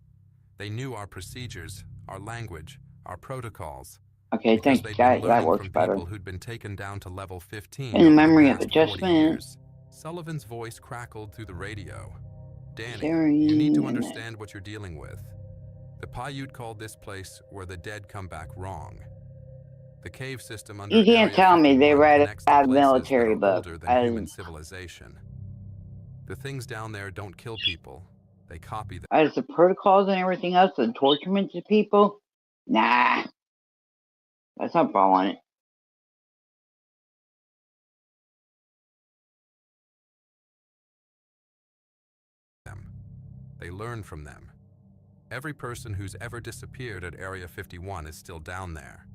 They knew our procedures, our language, our protocols, Okay, because thanks, they'd guys. been That learning works from better. people who'd been taken down to level 15 In the over memory the of past 40 adjustment. years. Sullivan's voice crackled through the radio. Danny, Sharing you need to and understand what you're dealing with. The Paiute called this place where the dead come back wrong. The cave system under You can't Area tell me they 51 read connects to a places military that are book older than as human civilization. The things down there don't kill people. They copy them. as the protocols and everything else, the torturement to people. Nah, that's not following it. They learn from them. Every person who's ever disappeared at Area 51 is still down there,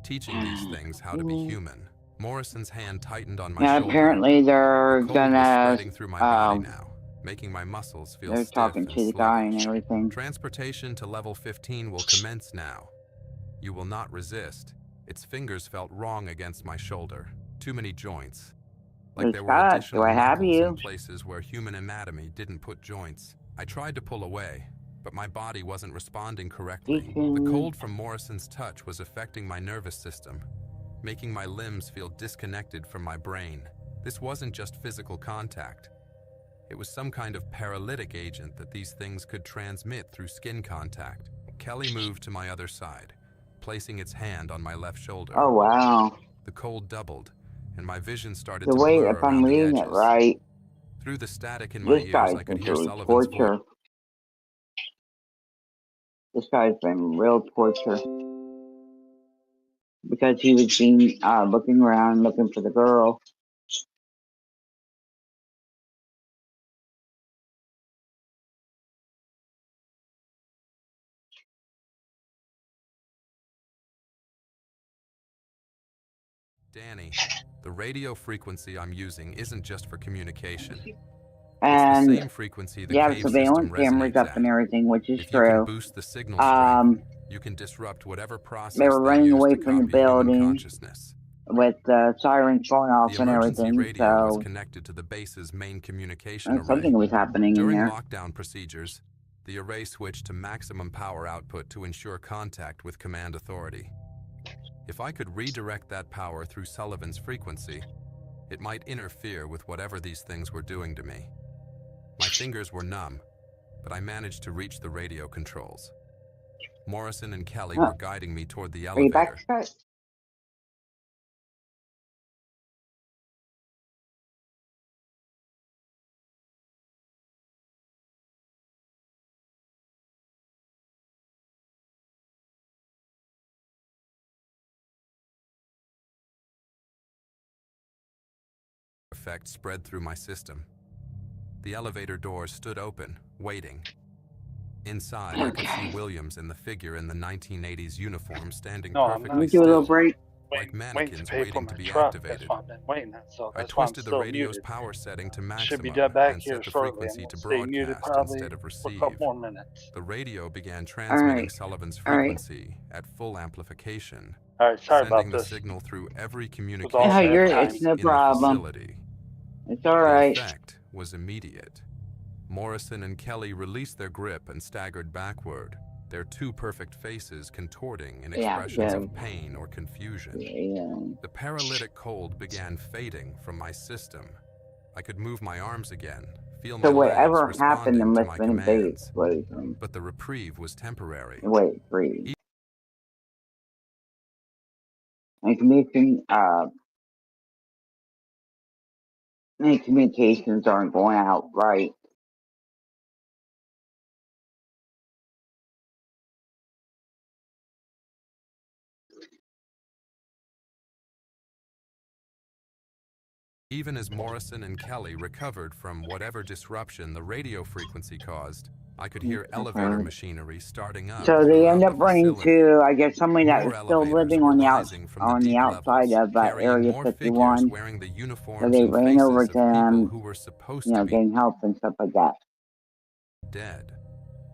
teaching these things how to be human. Morrison's hand tightened on my Yeah, shoulder. apparently The they're cold was gonna. spreading through my body now, making my muscles feel They're stiff talking and to the guy and sluggish. everything. Transportation to level 15 will commence now. You will not resist. Its fingers felt wrong against my shoulder. Too many joints. Like there were Scott, additional do I have knuckles you? in places where human anatomy didn't put joints. I tried to pull away, but my body wasn't responding correctly. Deacon. The cold from Morrison's touch was affecting my nervous system, making my limbs feel disconnected from my brain. This wasn't just physical contact. It was some kind of paralytic agent that these things could transmit through skin contact. Kelly moved to my other side, placing its hand on my left shoulder. Oh wow. The cold doubled, and my vision started The to way, blur if I'm around the reading edges. it right, Through the static in my this ears, guy's I could been hear through Sullivan's voice. torture. This guy's been real torture because he was being looking around, looking for the girl. Danny, the radio frequency I'm using isn't just for communication. It's the And same frequency the you have cave surveillance system cameras resonates up at. and everything, which is If you can true. boost the signal strength, you can disrupt whatever process were they running use away to from the copy human building consciousness. with sirens going off The and emergency everything, radio was so connected to the base's main communication array. something was happening in During there. lockdown procedures, the array switched to maximum power output to ensure contact with command authority. If I could redirect that power through Sullivan's frequency, it might interfere with whatever these things were doing to me. My fingers were numb, but I managed to reach the radio controls. Morrison and Kelly were guiding me toward the Are you back, elevator. Scott? Effect spread through my system. The elevator doors stood open, waiting. Inside, I could see Williams and the figure in the 1980s uniform standing No, I'm Let perfectly me do a little still, break. like waiting mannequins to pay for waiting my to be truck. activated. That's why I've been waiting. So I that's why I'm twisted the still radio's muted. power setting to Should be maximum back and here set the shortly. I'm frequency gonna to stay muted broadcast probably instead of for a receive. couple more minutes. The radio began transmitting Alright. Sullivan's Alright. frequency at full amplification, All right, sorry sending about the this. signal through every all communication Yeah, bad device it's no in the problem. facility. It's The alright. effect was immediate. Morrison and Kelly released their grip and staggered backward, their two perfect faces contorting in Yeah, expressions yeah. of pain or confusion. Yeah. The paralytic cold began fading from my system. I could move my arms again, feel my So legs whatever happened responding in to my Lisbon Bay commands. explosion. But the reprieve was temporary. Wait, breathe. And communications aren't going out right. Even as Morrison and Kelly recovered from whatever disruption the radio frequency caused, I could hear elevator machinery starting up. So they throughout end up the running facility. to, I guess, somebody that More was still elevators living were on the rising from the deep outside levels, of carrying Area more figures 51. wearing the So uniforms they and ran faces over of to people them, who were supposed you know, to be getting help and stuff like that. dead.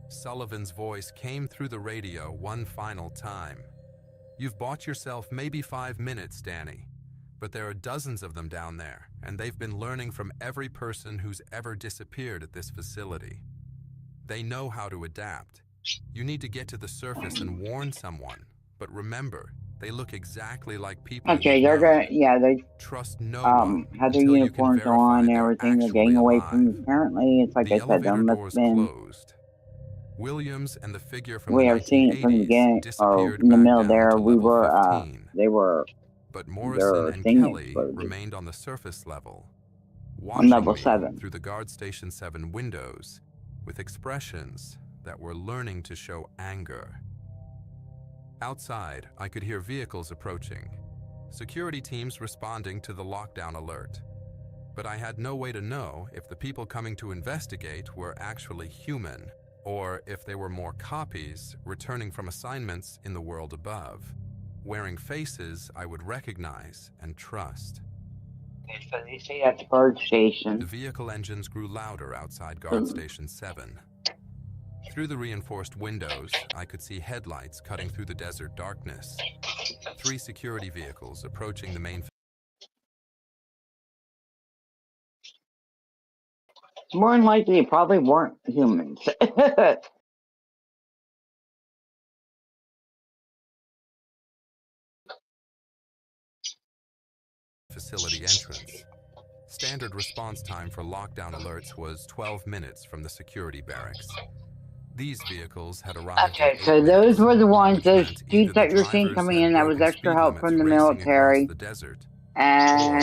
Sullivan's voice came through the radio one final time. "You've bought yourself maybe 5 minutes, Danny, but there are dozens of them down there, and they've been learning from every person who's ever disappeared at this facility. They know how to adapt. You need to get to the surface and warn someone, but remember, they look exactly like people Okay, you've they're known. gonna, yeah, they Trust no one had their until you can uniforms verify on and they're everything. They're actually getting away from, alive." apparently, it's like The I said, elevator there must doors have been, closed. Williams and the figure from we the have seen it from the 1980s beginning, or disappeared in the back middle down there, to we level were, 15. they were, But Morrison their and thing Kelly exploded remained on the surface level, on watching level me 7. through the Guard Station 7 windows with expressions that were learning to show anger. Outside, I could hear vehicles approaching, security teams responding to the lockdown alert. But I had no way to know if the people coming to investigate were actually human, or if they were more copies returning from assignments in the world above, wearing faces I would recognize and trust. Okay, so they say at the guard station. The vehicle engines grew louder outside Guard Station 7. Through the reinforced windows, I could see headlights cutting through the desert darkness. 3 security vehicles approaching the main More than likely, it probably weren't humans. facility entrance. Standard response time for lockdown alerts was 12 minutes from the security barracks. These vehicles had arrived. Okay, in 8 so those minutes, were the ones, which those meant either dudes that the you're seeing drivers coming had in, that was broken extra speed help limits from the racing across military. the desert,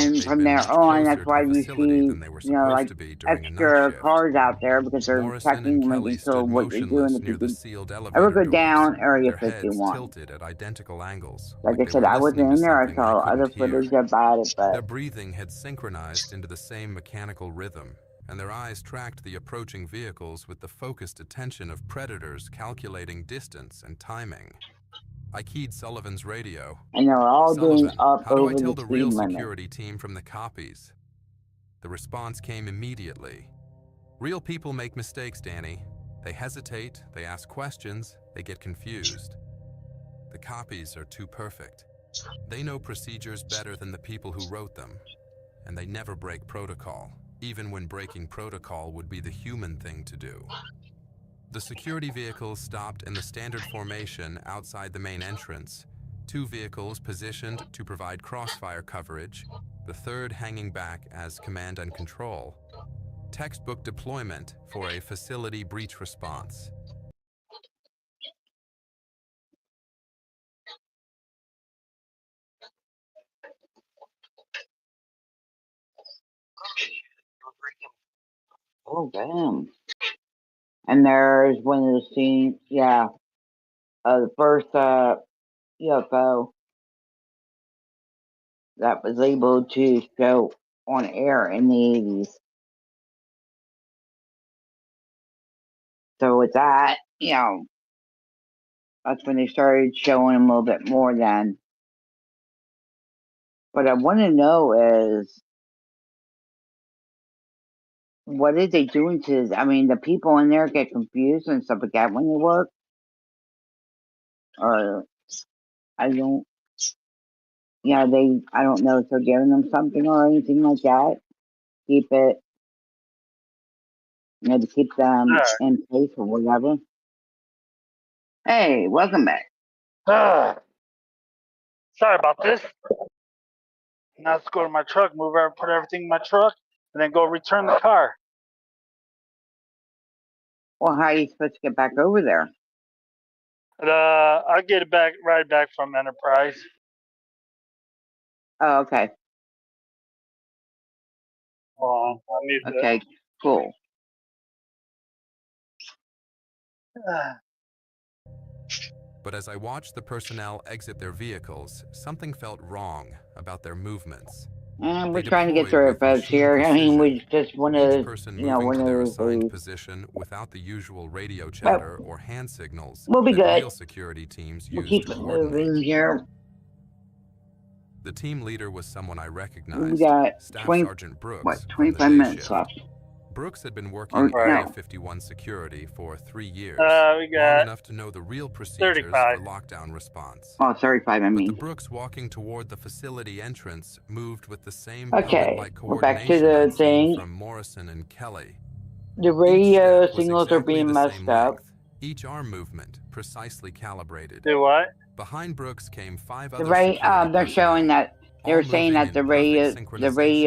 or And they'd from been there much on, closer that's to why the you facility see, than they were you know, supposed like to be during a night extra shift. cars out there because they're Morrison checking, and making Kelly sure stood what you're doing. motionless If near you the could sealed ever elevator go doors, down Area their heads 51. tilted at identical angles. Like I they said, were I wasn't listening to in there. I something saw other couldn't hear. footage about it, Their but breathing had synchronized into the same mechanical rhythm, and their eyes tracked the approaching vehicles with the focused attention of predators calculating distance and timing. I keyed Sullivan's radio. and they're all being "Sullivan, up how do I over tell the the real speed limit. security team from the copies?" The response came immediately. Real people make mistakes, Danny. They hesitate, they ask questions, they get confused. The copies are too perfect. They know procedures better than the people who wrote them, and they never break protocol, even when breaking protocol would be the human thing to do. The security vehicles stopped in the standard formation outside the main entrance, 2 vehicles positioned to provide crossfire coverage, the third hanging back as command and control. Textbook deployment for a facility breach response. Oh, damn. And there's one of the scenes, yeah, the first UFO that was able to show on air in the 80s. So with that, that's when they started showing them a little bit more then. What I want to know is, what are they doing to, the people in there get confused and stuff like that when they work? Or, I don't know if they're giving them something or anything like that. Keep it, to keep them in place or whatever. Hey, welcome back. Sorry about this. Now let's go to my truck, put everything in my truck, and then go return the car. Well, how are you supposed to get back over there? I'll get it right back from Enterprise. Oh, okay. Okay, cool. But as I watched the personnel exit their vehicles, something felt wrong about their movements. And we're They trying to get through deployed it, folks, with machine here. precision, We just want each to, person one moving to of their those assigned days. position without the usual radio chatter or hand signals We'll be that good. real security teams We'll use keep to it coordinate. moving here. The team leader was someone I We recognized, got Staff 20, Sergeant Brooks, from the 25 day minutes shift. left. Brooks had been Or, working Area no. 51 security for 3 years, We long got enough to know the real procedures 35. for lockdown response. Oh, 35, I But mean. the Brooks walking toward the facility entrance moved with the same Okay, puppet-like we're back to coordination the I'd seen thing. from Morrison and Kelly. The Each radio step was signals are exactly being the messed same up. length, each arm movement precisely calibrated. do what? Behind Brooks came 5 The other right, security they're showing personnel, that they're all saying moving that in the perfect radio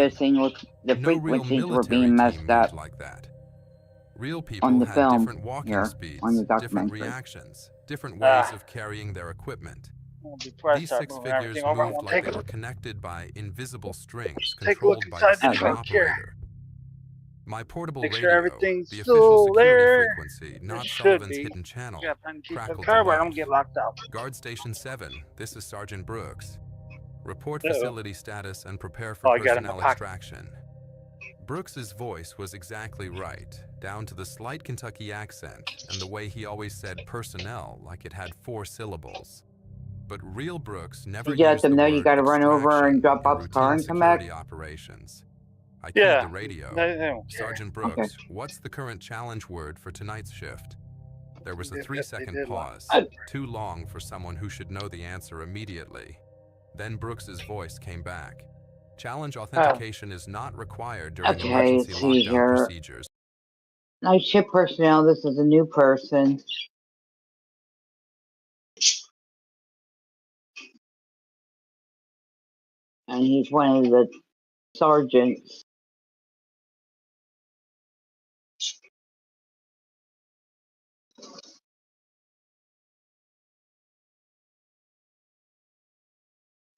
synchronization. signals, the No real frequencies were military being team messed moved up like that. Real on people the had film different walking here, on speeds, the different documentary. reactions, different ways of carrying their equipment. Before I These start 6 moving figures everything over, I'm moved gonna like take they a were look. connected by invisible strings Take a look controlled by the inside the same trunk here. operator. My portable Make sure radio, everything's the official still security there. frequency, It not should Sullivan's be. hidden channel, Yeah, plan to keep the crackled car to where I don't life. get locked out. Guard Station 7, this is Sergeant Brooks. Report Uh-oh. facility status and prepare for Oh, I got it in my personnel pocket. extraction. Brooks's voice was exactly right, down to the slight Kentucky accent and the way he always said personnel like it had 4 syllables. But real Brooks never Did you let used them the know you word gotta run over extraction and drop in off the car routine and come back? security operations. I Yeah. keyed the radio. They don't care. Sergeant Brooks, what's the current challenge word for tonight's shift? There was a They 3-second did lie. pause, too long for someone who should know the answer immediately. Then Brooks's voice came back. Challenge authentication is not required during Okay, emergency let's see lockdown here. procedures. Night shift personnel, this is a new person. And he's one of the sergeants.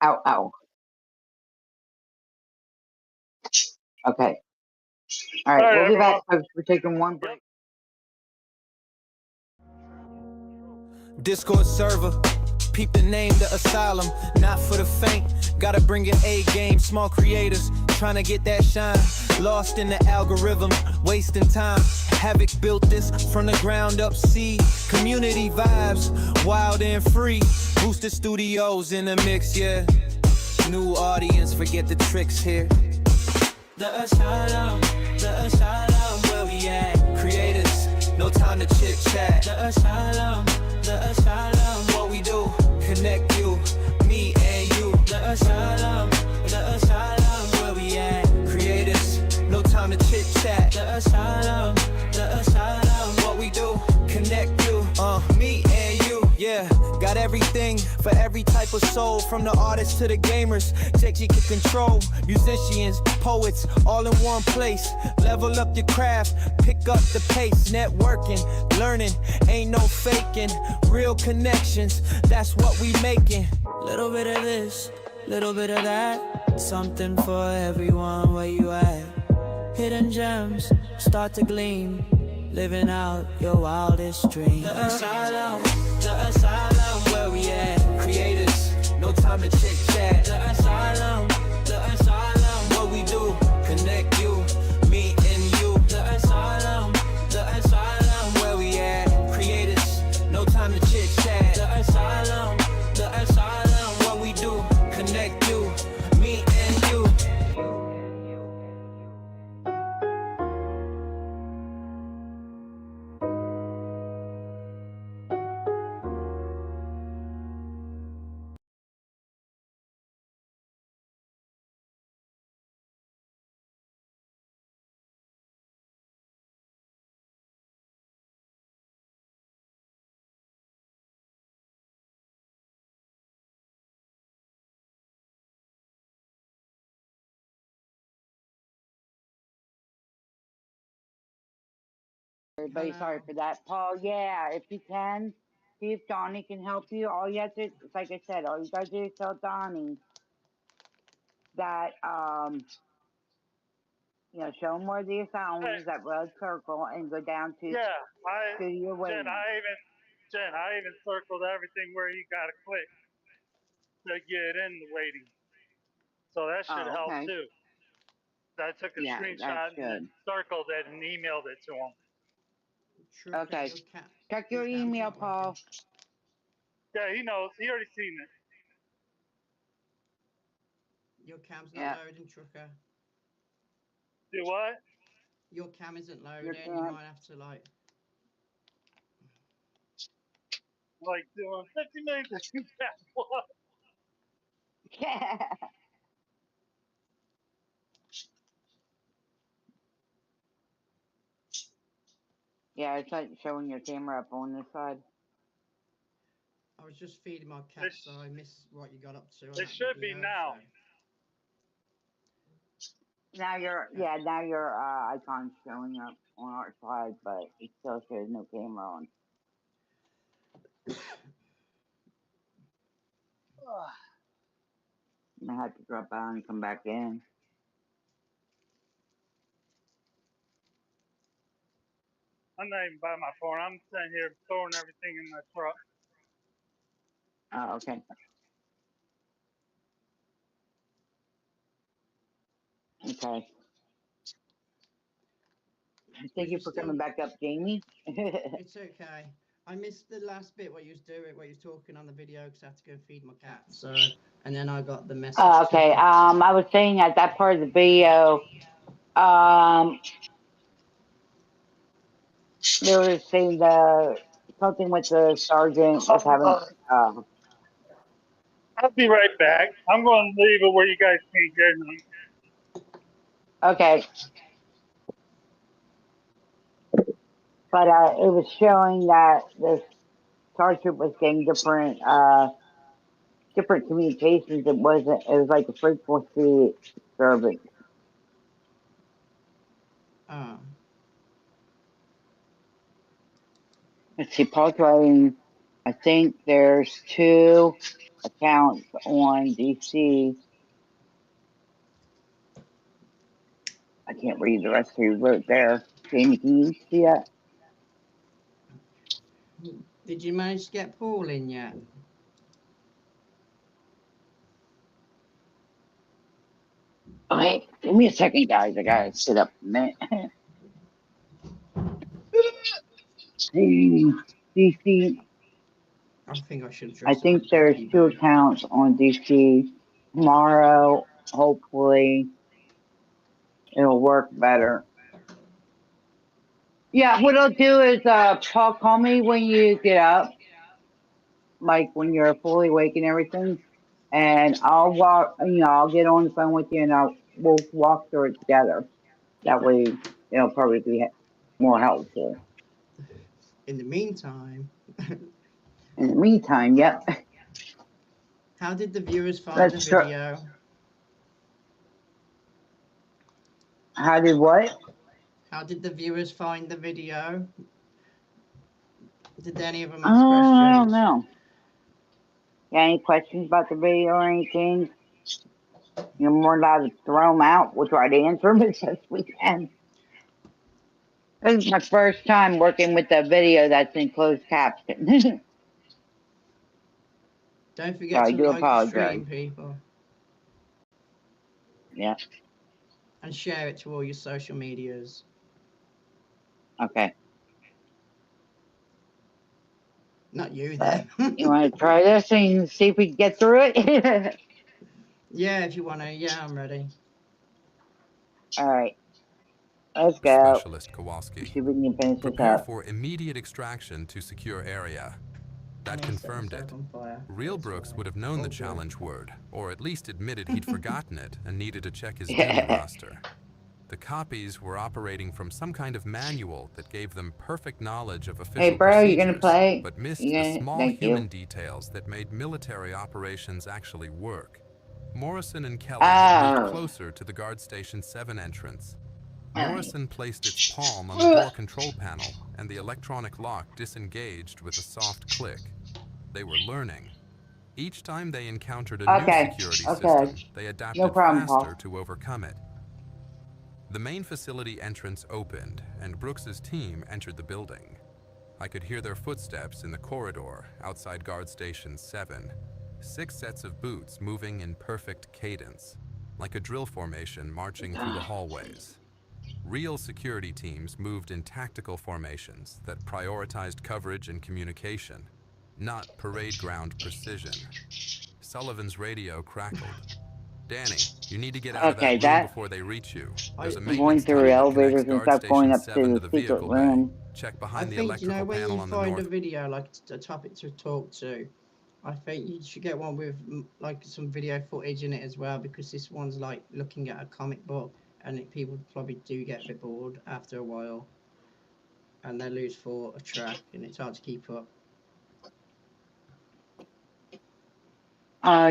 Ow, ow. Okay. All right, we'll be back, folks. We're taking one break. Discord server, peep the name, the asylum, not for the faint. Gotta bring an A game, small creators, trying to get that shine. Lost in the algorithm, wasting time. Havoc built this from the ground up, see community vibes, wild and free. Booster Studios in the mix, yeah. New audience, forget the tricks here. The asylum, where we at? Creators, no time to chit chat. The asylum, what we do, connect you, me and you. The asylum, where we at? Creators, no time to chit chat. The asylum, what we do, connect you, me and you. Yeah, got everything for every type of soul, from the artists to the gamers. JG can control musicians, poets, all in one place. Level up your craft, pick up the pace. Networking, learning, ain't no faking. Real connections, that's what we making. Little bit of this, little bit of that. Something for everyone, where you at? Hidden gems start to gleam, living out your wildest dreams. The asylum, where we at? Creators, no time to chit chat. The asylum, what we do, connect you, me and you. The asylum, where we at? Creators, no time to chit chat. The asylum, what we do, connect you, me and you. Everybody, Hello. sorry for that. Paul, yeah, if you can, see if Donnie can help you. All you have to, it's like I said, all you gotta do is tell Donnie that, show him where the asylum Hey, is, that red circle, and go down to yeah, studio Jen, waiting. I even circled everything where you gotta click to get in the waiting. So that should Oh, help okay. too. I took a Yeah, that screenshot and should. circled it and emailed it to him. Trucker, Okay. your Check your your cam's email, not Paul. working. Yeah, he knows. He already seen it. Your cam's not Yeah. loading, Trucker. Do what? Your cam isn't Your loading. You cam. might have to like. Like doing 50 million things at once. Yeah. Yeah, it's like showing your camera up on this side. I was just feeding my cat, so I missed what you got up to. On It that should be video, now. Now your icon's showing up on our side, but it still shows no camera on. I'm gonna have to drop out and come back in. I'm not even by my phone. I'm sitting here throwing everything in my truck. Oh, okay. Okay. Thank you for coming back up, Jamie. It's okay. I missed the last bit what you was doing, what you was talking on the video, because I had to go feed my cat. So, and then I got the message. Okay. I was saying at that part of the video, they were saying something with the sergeant was having. I'll be right back. I'm going to leave it where you guys can't hear me. Okay. But it was showing that the sergeant was getting different communications. It was like a frequency disturbance. Let's see, Paul's writing. I think there's 2 accounts on DC. I can't read the rest of you wrote there. Jamie, can you see that? Did you manage to get Paul in yet? Okay, give me a second, guys. I gotta sit up a minute. DC. I think I should. I think there's 2 accounts on DC. Tomorrow, hopefully, it'll work better. Yeah, what I'll do is, Paul, call me when you get up, like when you're fully awake and everything, and I'll walk. I'll get on the phone with you, and we'll walk through it together. That way, it'll probably be more helpful. In the meantime, In the meantime, yep. how did the viewers find Let's the try. video? How did what? How did the viewers find the video? Did any of them Oh, ask I don't questions? know. Got any questions about the video or anything? You're more allowed to throw them out. We'll try to answer them as best we can. This is my first time working with a video that's in closed caption. Don't So forget I to do like the apologize. stream, people, Yeah. and share it to all your social medias. Okay. Not you, But then. you want to try this and see if we can get through it? Yeah, if you want to. Yeah, I'm ready. All right. Let's go. Specialist Kowalski. See if we can finish this Prepare up. for immediate extraction to secure area. That confirmed it. Real Brooks would have known the challenge word, or at least admitted he'd forgotten it and needed to check his duty roster. The copies were operating from some kind of manual that gave them perfect knowledge of official Hey, bro, you gonna procedures, play? but missed You the gonna? small Thank human you. details that made military operations actually work. Morrison and Kelly had moved Oh. closer to the Guard Station 7 entrance. Morrison placed its palm on the door control panel, and the electronic lock disengaged with a soft click. They were learning. Each time they encountered a Okay. new security Okay. system, they No adapted problem, faster Paul. to overcome it. The main facility entrance opened, and Brooks's team entered the building. I could hear their footsteps in the corridor outside Guard Station 7. 6 sets of boots moving in perfect cadence, like a drill formation marching through the hallways. Real security teams moved in tactical formations that prioritized coverage and communication, not parade ground precision. Sullivan's radio crackled. Danny, you need to get out of Okay, that room before they reach you. There's a I'm going maintenance through tunnel that elevators connects and Guard stuff, going Station up 7 to to the the secret vehicle bay. room. Check I behind the think, electrical when panel you on the find a north. video, like a topic to talk to, I think you should get one with like some video footage in it as well, because this one's like looking at a comic book, and people probably do get a bit bored after a while, and they lose for a track, and it's hard to keep up.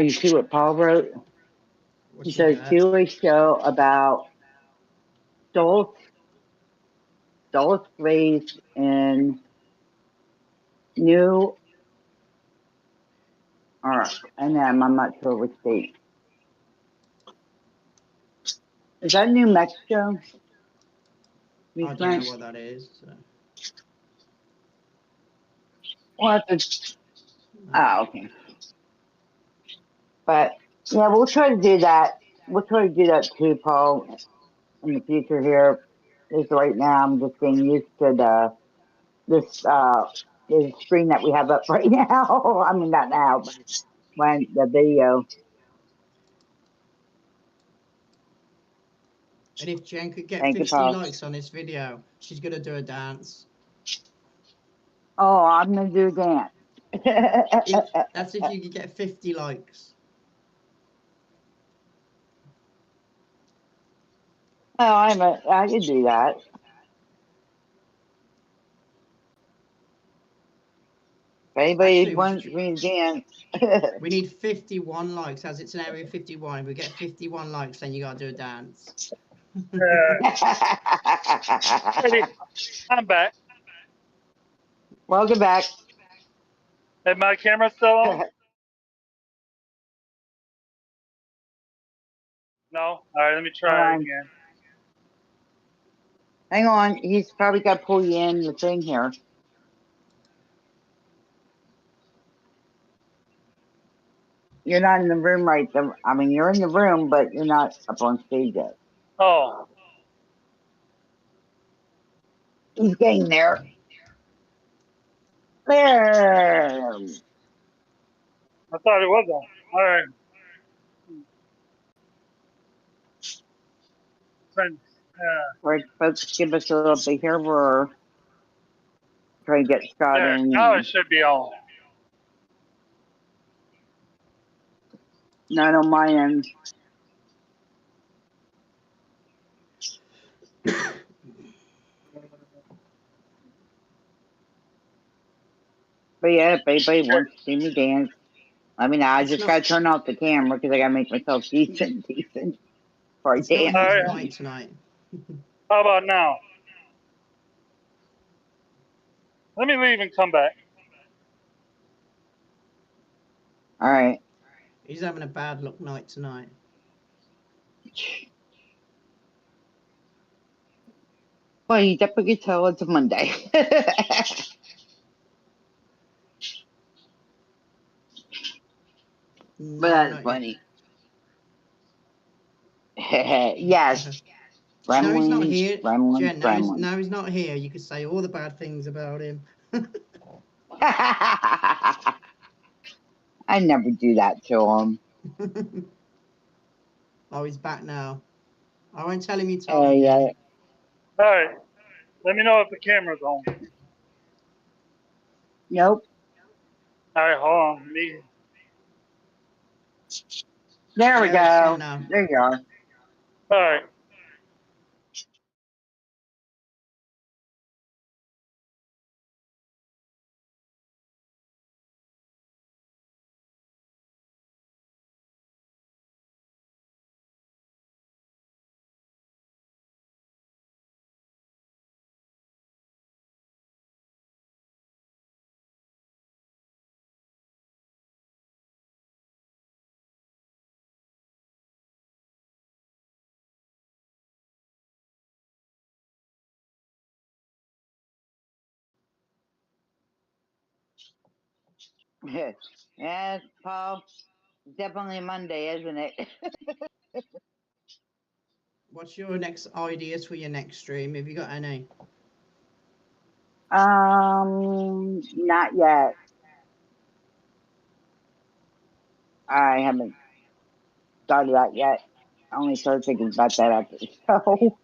You see what Paul wrote? He What's says, that? do a show about Dulce raised in New Ark. And then I'm not sure which state. Is that New Mexico? I don't know what that is. So. Well, okay. But yeah, we'll try to do that. We'll try to do that too, Paul, in the future here. Just right now, I'm just getting used to this screen that we have up right now. I mean, not now, but when the video. And if Jen could get Thank you, 50 Paul. likes on this video, she's gonna do a dance. Oh, I'm gonna do a dance. That's if you could get 50 likes. Oh, I could do that. If anybody Actually, wants me to dance. we need 51 likes, as it's an area 51. If we get 51 likes, then you gotta do a dance. I'm back. Welcome back. Is my camera still on? No? All right, let me try again. Hang on, he's probably got to pull you in the thing here. You're not in the room right there. I mean, you're in the room, but you're not up on stage yet. Oh, He's getting there. There. I thought it was on. All right. Friends, Right, folks, give us a little bit here. We're try to get Scott There, in. now it should be on. Not on my end. But yeah, if anybody wants to see me dance, I mean, I It's just not- gotta turn off the camera because I gotta make myself decent for a It's not dance. his Alright. night tonight. How about now? Let me leave and come back. All right. He's having a bad luck night tonight. Well, you definitely can tell it's a Monday. No, But that's not funny. Yes. yet. Now he's not here, Gremlins, Jen. gremlins. Now he's not here. You could say all the bad things about him. I never do that to him. Oh, he's back now. I won't tell him you told me. Yeah. Alright. Let me know if the camera's on. Nope. Alright, hold on. Me. There we Yeah, it's go. on now. There you are. Alright. Yes, Paul. Definitely Monday, isn't it? What's your next ideas for your next stream? Have you got any? Not yet. I haven't started that yet. I only started thinking about that after the show.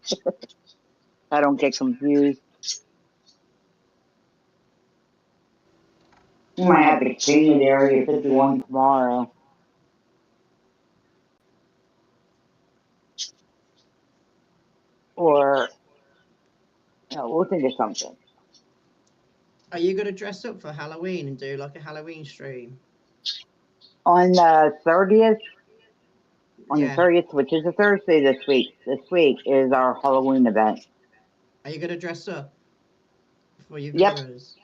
I don't get confused. We might have to extend the Area 51 tomorrow. Or, we'll think of something. Are you gonna dress up for Halloween and do like a Halloween stream? On the 30th, the Yeah. 30th, which is a Thursday this week is our Halloween event. Are you gonna dress up for your Yep. viewers?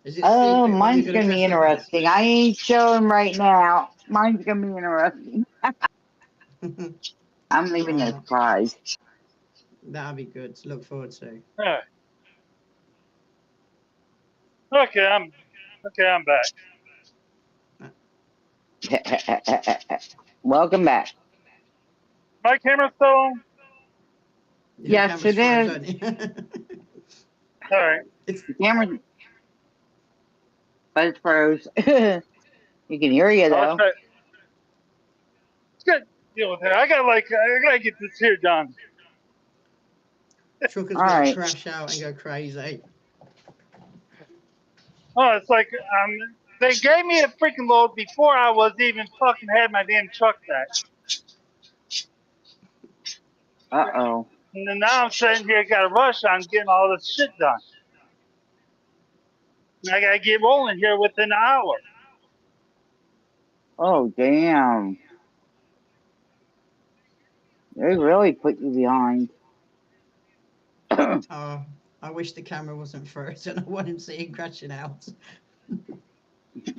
Is it Oh, secret what mine's you're gonna be dress up as? interesting. I ain't showing right now. Mine's gonna be interesting. I'm leaving a Oh, surprise. that'll be good to look forward to. Alright. Okay, I'm back. Welcome back. My camera's still on? Your Yes, camera's it is. frozen. Alright. It's The camera, but it's froze. You can hear you I'll though. try. It's good. Deal with it. I gotta get this here done. truckers All gonna right. crash out and go crazy. Oh, it's like they gave me a freaking load before I was even fucking had my damn truck back. Uh-oh. And then now I'm sitting here, got to rush on getting all this shit done. And I gotta get rolling here within an hour. Oh, damn. They really put you behind. Oh, I wish the camera wasn't frozen. I want him seeing crashing out. I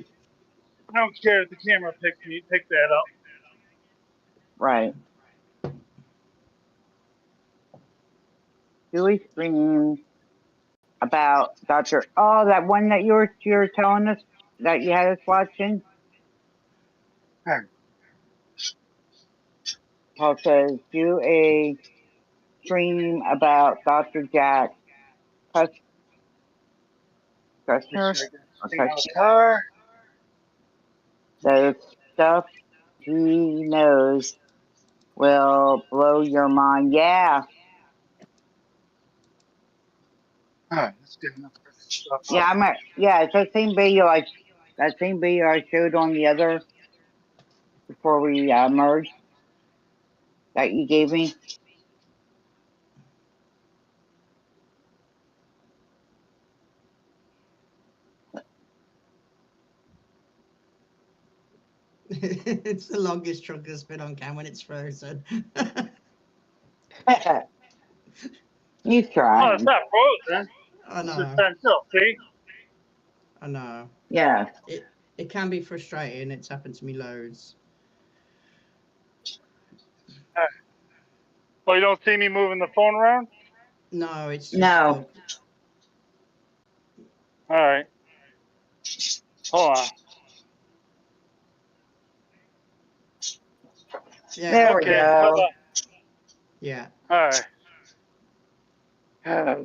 don't care if the camera picked that up. Right. Do we stream about Dr. Oh, that one that you were telling us that you had us watching? Paul says, do a stream about Dr. Jack Kushner? Car. The stuff he knows will blow your mind. Yeah. Alright, that's good enough for this stuff. Yeah, it's that same video I showed on the other before we merged that you gave me. It's the longest truck has been on cam when it's frozen. He's Oh, trying. it's not frozen. I It's just know. bent up, see? I know. Yeah. It can be frustrating. It's happened to me loads. Oh, you don't see me moving the phone around? No, it's just No. Alright. Hold on. Yeah. There we Okay, how go. about? Yeah. Alright. Yeah,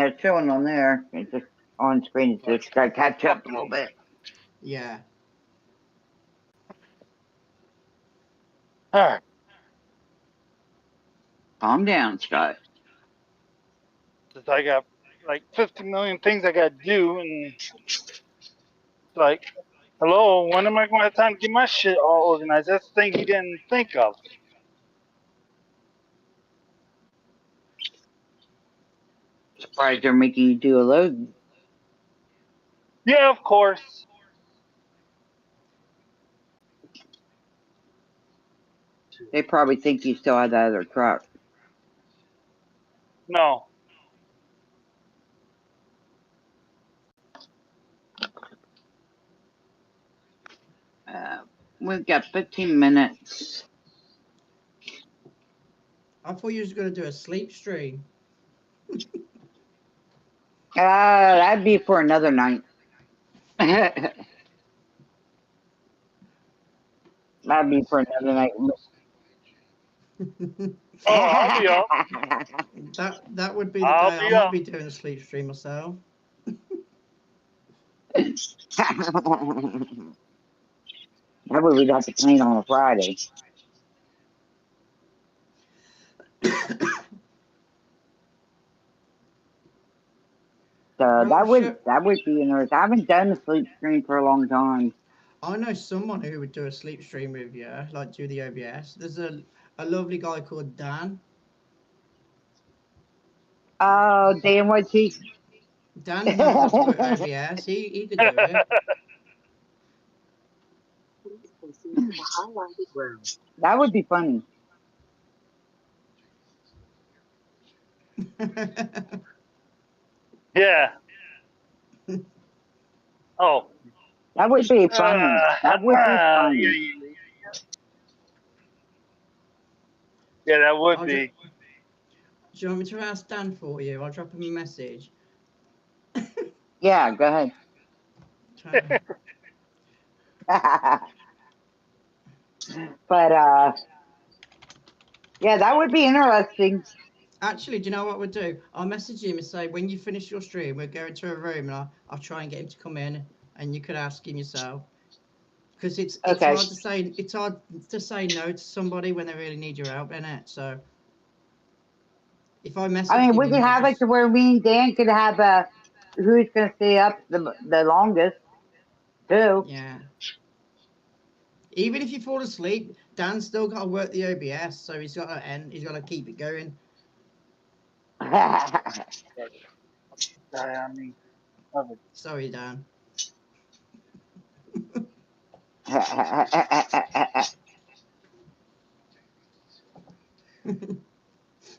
it's showing on there. It's just on screen. It's just got to catch up a little bit. Yeah. Alright. Calm down, Scott. Cause I got like 50 million things I gotta do, and it's like, hello, when am I gonna have time to get my shit all organized? That's the thing he didn't think of. Surprised they're making you do a load. Yeah, of course. They probably think you still have that other truck. No. We've got 15 minutes. I thought you was gonna do a sleep stream. That'd be for another night. That'd be for another night. Oh, I'll be up. That would be the I'll day be I might up. be doing a sleep stream myself. That way we'd have to clean on a Friday. So Well, that I'm would sure be interesting. I haven't done a sleep stream for a long time. I know someone who would do a sleep stream with you, like do the OBS. There's a lovely guy called Dan. Oh, Dan, what's he? Dan knows how to work OBS. He could do it. That would be funny. Yeah. Oh. That would be funny. That would be funny. Yeah, that would I'll be. do you want me to ask Dan for you? I'll drop him a message. Yeah, go ahead. But yeah, that would be interesting. Actually, do you know what we'll do? I'll message him and say, when you finish your stream, we'll go into a room and I'll try and get him to come in and you could ask him yourself. Because it's Okay. hard to say no to somebody when they really need your help, isn't it? So if I message I mean, him, we he could might have it just... to where me and Dan could have who's going to stay up the longest, too. Yeah. Even if you fall asleep, Dan's still got to work the OBS, so he's got to end. He's got to keep it going. Sorry, Dan.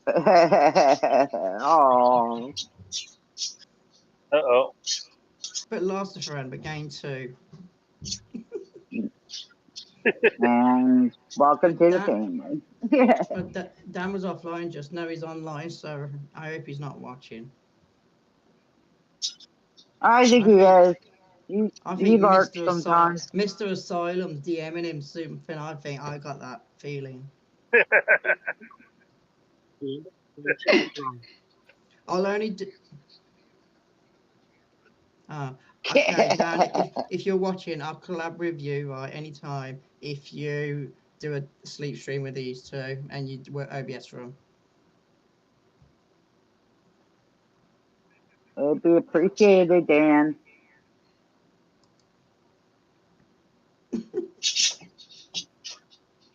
Oh. Uh-oh. But lost a friend, but gained two. And welcome to the family. But Dan was offline just now. He's online, so I hope he's not watching. I think he is. He lurks sometimes. Mr. Asylum's DMing him something. I think I got that feeling. I'll only do... okay, Dan, if you're watching, I'll collab with you anytime if you do a sleep stream with these two and you work OBS for them. It'd be appreciated, Dan.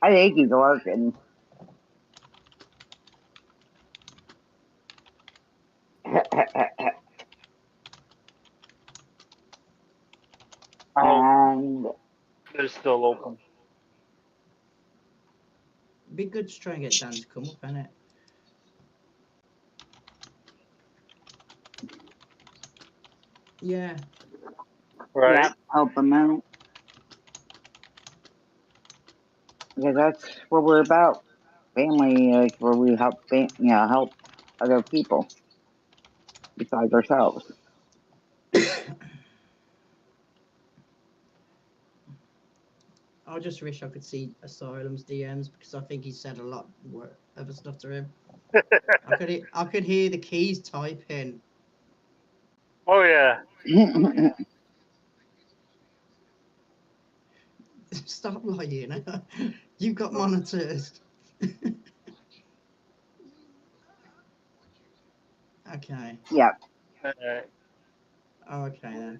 I think he's working. I hope And they're still open. Be good to try and get Dan to come up, innit? Yeah. Right. yep, help him out. Because that's what we're about. Family is where we help, help other people besides ourselves. I just wish I could see Asylum's DMs because I think he said a lot of stuff to him. I could hear the keys typing. Oh yeah. Stop lying. You've got monitors. Okay. Yep. Alright. Oh, okay then.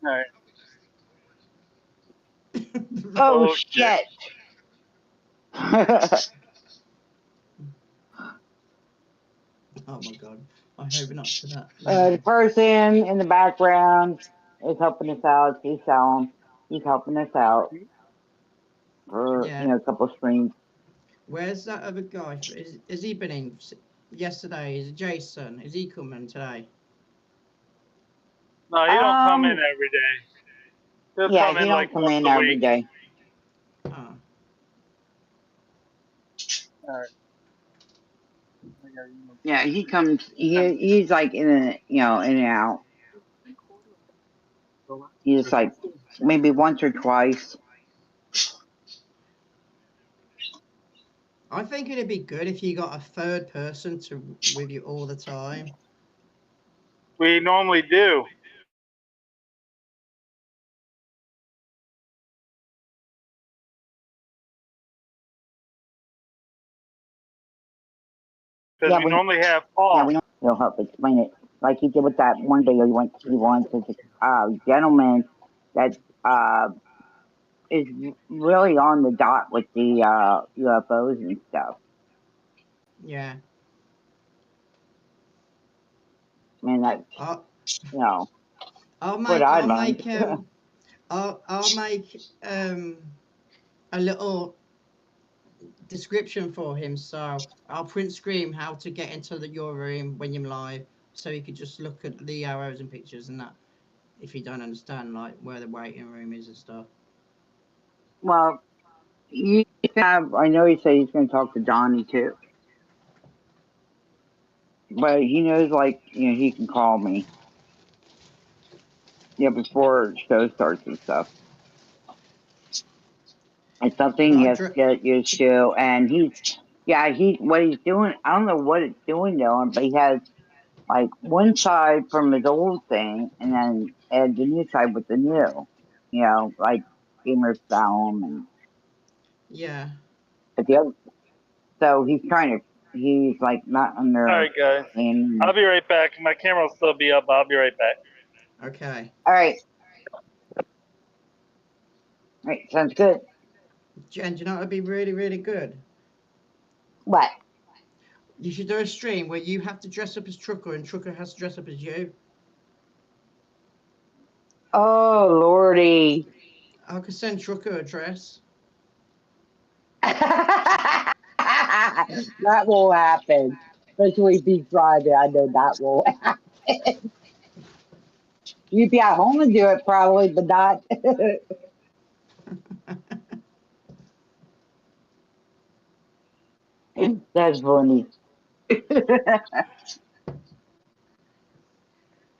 Alright. Oh, Oh, shit. shit. Oh my god. I hope not to that. The person in the background is helping us out. He's helping us out for Yeah. a couple streams. Where's that other guy? Is he been in yesterday? Is it Jason? Is he coming today? No, he don't come in every day. He'll Yeah, come he in don't like come once in a every week. day. Oh. Alright. Yeah, he comes. He's like in and in and out. He's like maybe once or twice. I think it'd be good if you got a third person with you all the time. We normally do. Because Yeah, we normally have Paul. Yeah, we know. He'll help explain it, like he did with that one video. He wants this gentleman that is really on the dot with the UFOs and stuff. Yeah. I mean, that's I'll what I make learned. I'll make a little description for him, so I'll print screen how to get into your room when you're live, so you could just look at the arrows and pictures and that if you don't understand like where the waiting room is and stuff. Well, I know he said he's going to talk to Donnie too, but he knows he can call me. Yeah, before show starts and stuff. It's something he has to get used to, and what he's doing. I don't know what it's doing to him, but he has like one side from his old thing, and then add the new side with the new. Like Gamer Sound and Yeah. but the other. So he's trying to. He's like not under. All right, guys. I'll be right back. My camera will still be up. I'll be right back. Okay. All right. All right. Sounds good. Jen, do you know it'd be really, really good? What? You should do a stream where you have to dress up as Trucker and Trucker has to dress up as you. Oh lordy! I could send Trucker a dress. That will happen. Especially if he's driving. I know that will happen. You'd be at home and do it probably, but not. That's funny.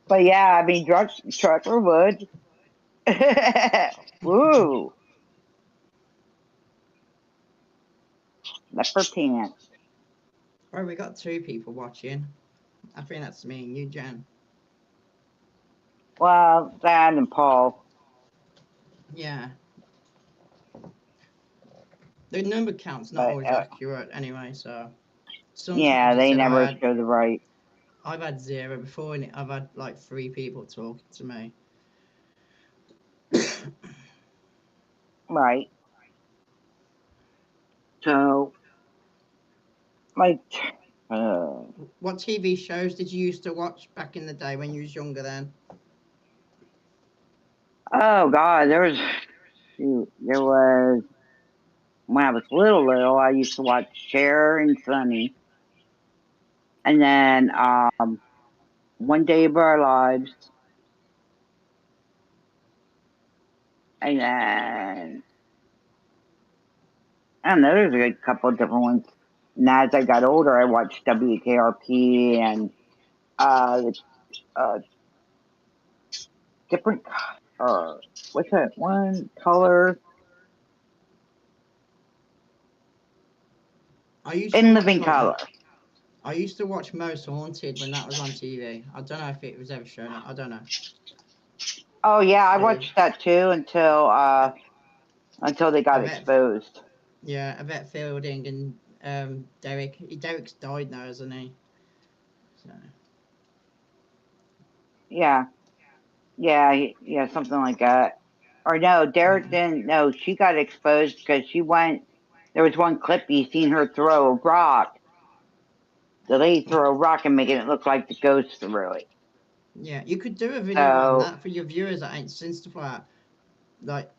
But yeah, I mean, Trucker would. Woo. Leopard pants. Well, we got 2 people watching. I think that's me and you, Jen. Well, Dan and Paul. Yeah. The number count's not always accurate anyway, so. Yeah, Sometimes they until never show the right. I've had 0 before, and I've had like 3 people talking to me. Right. So, like, What TV shows did you used to watch back in the day when you was younger then? oh God, there was, when I was little, I used to watch Cher and Sonny. And then, One Day of Our Lives. And then, I don't know, there's a couple of different ones. And as I got older, I watched WKRP and, the, different, what's that one color? I used to In watch Living Color. I used to watch Most Haunted when that was on TV. I don't know if it was ever shown up. I don't know. Oh yeah, I It is. watched that too until they got Yvette, exposed. yeah, Yvette Fielding and Derek. Derek's died now, hasn't he? So. Yeah, yeah, something like that. Or no, Derek didn't. No, she got exposed because she went. There was one clip you seen her throw a rock. The lady threw a rock and making it look like the ghost threw it. Yeah, you could do a video on So that for your viewers that ain't seen stuff like that. Like,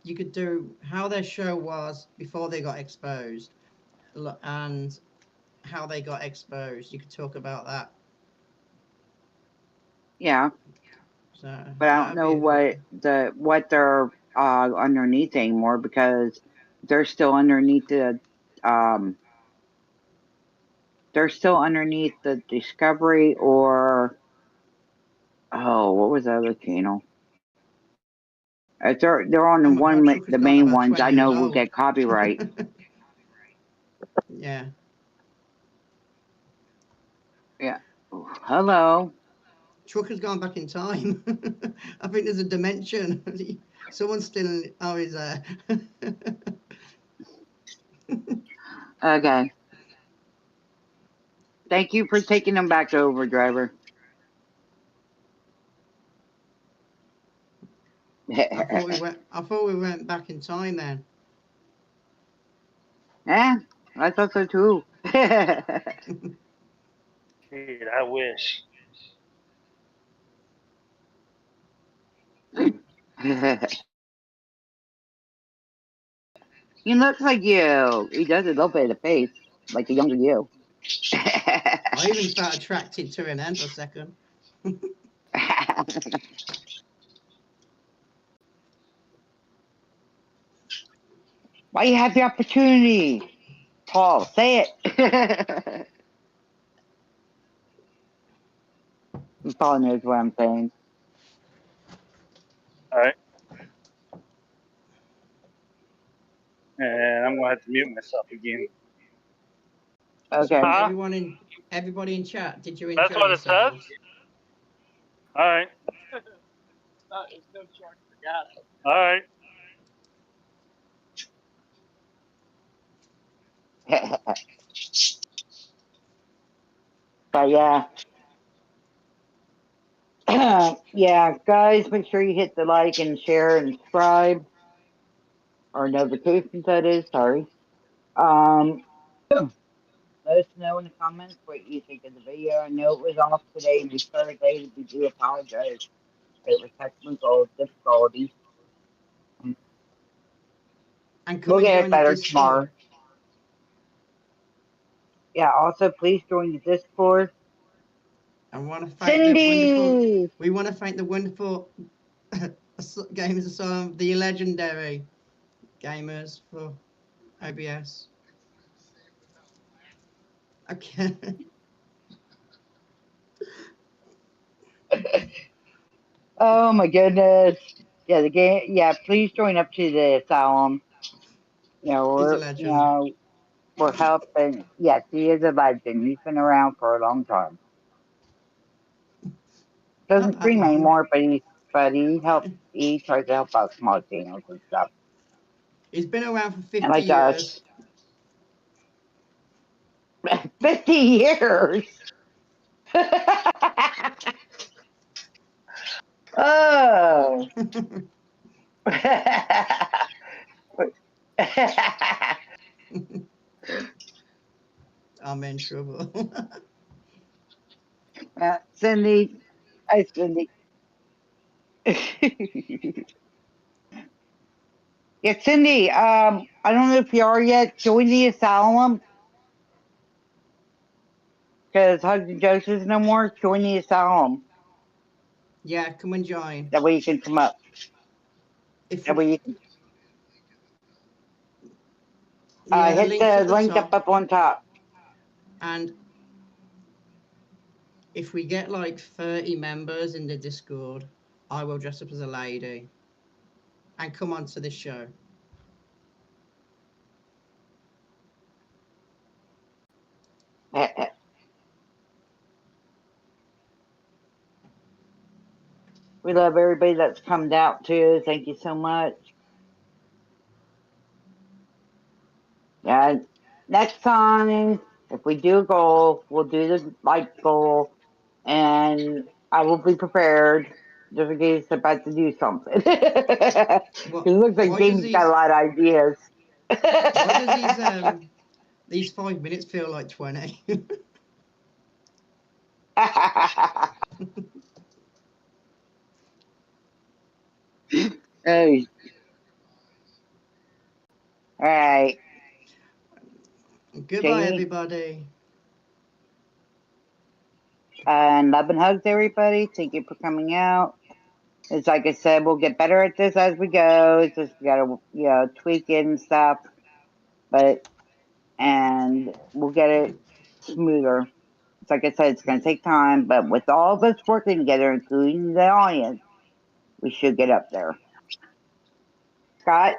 you could do how their show was before they got exposed and how they got exposed. You could talk about that. yeah, So but I don't that'd be know a good. what they're underneath anymore because they're still underneath um the Discovery or oh, what was the other channel? They're Oh on my God, the Chucker's gone main about ones. 20 I years know will old. get copyright. Yeah. Yeah. Hello. Trucker's gone back in time. I think there's a dimension. Someone's still. Oh, he's there. Okay. Thank you for taking them back over, driver. I thought we went back in time then. Yeah, I thought so too. Dude, I wish. He looks like you. He does a little bit of the face, like a younger you. I even felt attracted to him then for a second. Why you have the opportunity, Paul? Say it. Paul knows what I'm saying. Alright. And I'm gonna have to mute myself again. Okay. So Huh? everybody in chat, did you enjoy That's what it says? yourselves? Alright. Alright. But yeah. Yeah, guys, make sure you hit the like and share and subscribe. Or notifications, that is. Sorry. Let us know in the comments what you think of the video. I know it was off today. We started late. We do apologize. It was technical difficulties. And come We'll and get it join the better Discord. tomorrow. Yeah, also please join the Discord. I want to thank the wonderful. Cindy! We want to thank the wonderful Gamers Asylum, the legendary gamers for OBS. Okay. Oh my goodness. Yeah, the game. Yeah, please join up to the asylum. You know, He's a legend. we're helping. Yes, he is a legend. He's been around for a long time. Not Doesn't that stream long. anymore, but he tries to help out small channels and stuff. He's been around for And 50 like years. us. 50 years. Oh. I'm in trouble. Cindy. Hi, Cindy. Yeah, Cindy, I don't know if you are yet. Join the asylum. Because Hugs and Jokes is no more. Join the asylum. Yeah, come and join. That way you can come up. If That way you can yeah, hit links at the link top. up on top. And if we get like 30 members in the Discord, I will dress up as a lady and come on to this show. We love everybody that's come out too. Thank you so much. Yeah, next time, if we do a goal, we'll do the like goal, and I will be prepared just in case I'm about to do something. It looks like James got a lot of ideas. Why does these 5 minutes feel like 20? Hey. All right. Goodbye, Jamie? everybody. And love and hugs, everybody. Thank you for coming out. It's like I said, we'll get better at this as we go. It's just we gotta, tweak it and stuff. And we'll get it smoother. It's like I said, it's gonna take time, but with all of us working together, including the audience, we should get up there. Scott?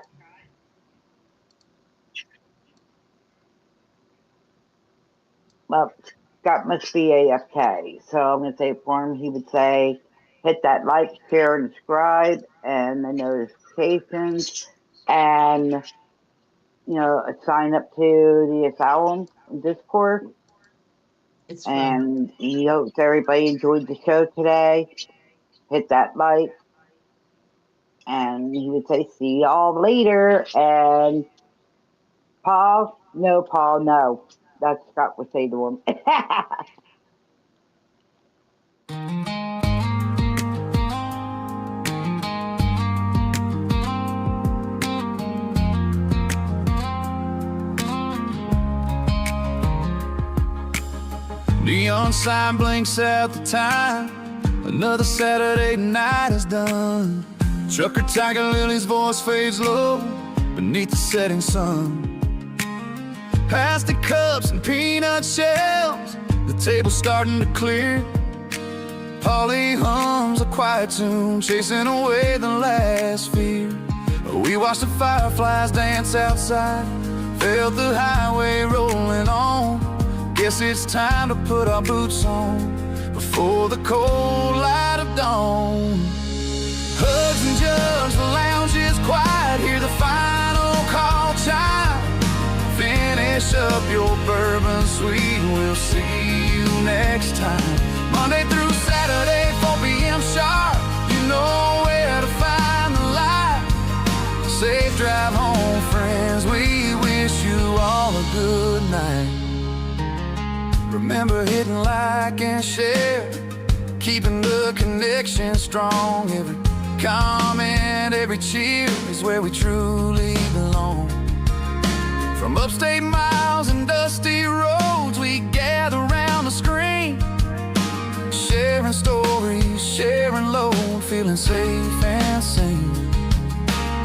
Well, Scott must be AFK, so I'm going to say for him, he would say, hit that like, share, and subscribe, and the notifications, and, sign up to the Asylum Discord. It's fun. And he hopes everybody enjoyed the show today. Hit that like, and he would say, see y'all later, and Paul, no. That's Scott would say to him. Neon sign blinks out the time. Another Saturday night is done. Trucker Tiger Lily's voice fades low beneath the setting sun. Plastic cups and peanut shells, the table's starting to clear. Polly hums a quiet tune, chasing away the last fear. We watched the fireflies dance outside, felt the highway rolling on. Guess it's time to put our boots on before the cold light of dawn. Hugs and jugs, the lounge is quiet, hear the final call chime. Finish up your bourbon sweet, we'll see you next time. Monday through Saturday, 4 p.m. sharp, you know where to find the light. Safe drive home, friends, we wish you all a good night. Remember hitting like and share, keeping the connection strong. Every comment, every cheer is where we truly belong. From upstate miles and dusty roads, we gather round the screen, sharing stories, sharing load, feeling safe and sane.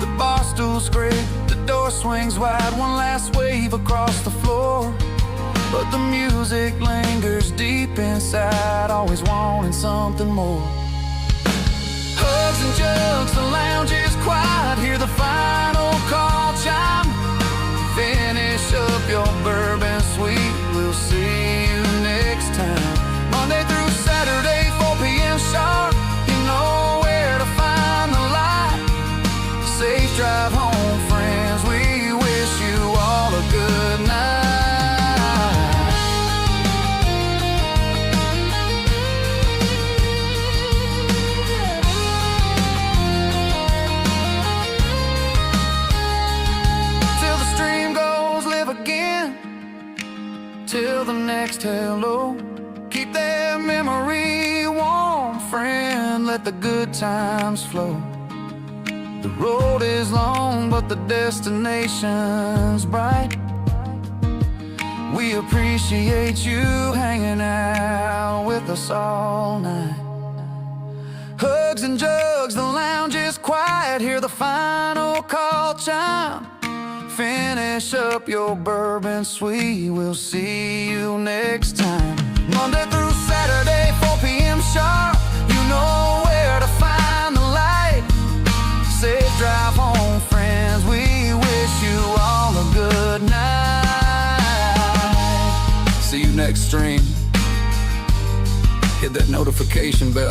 The bar stool's scrape, the door swings wide, one last wave across the floor. But the music lingers deep inside, always wanting something more. Hugs and jugs, the lounge is quiet, hear the final call chime. Finish up your bourbon sweet, we'll see you next time. Monday through Saturday, 4 p.m. sharp, you know where to find the light. Safe drive home, friends, we wish you all a good night. let the good times flow. The road is long, but the destination's bright. We appreciate you hanging out with us all night. Hugs and jugs, the lounge is quiet. Hear the final call chime. Finish up your bourbon, sweet. We'll see you next time. Monday through Saturday, 4 p.m. sharp. You know where to find the light. Safe drive home, friends. We wish you all a good night. See you next stream. Hit that notification bell.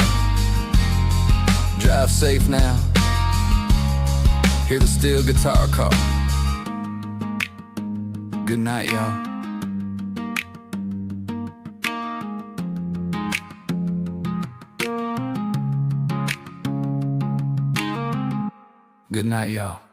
Drive safe now. Hear the steel guitar call. Good night, y'all. Good night, y'all.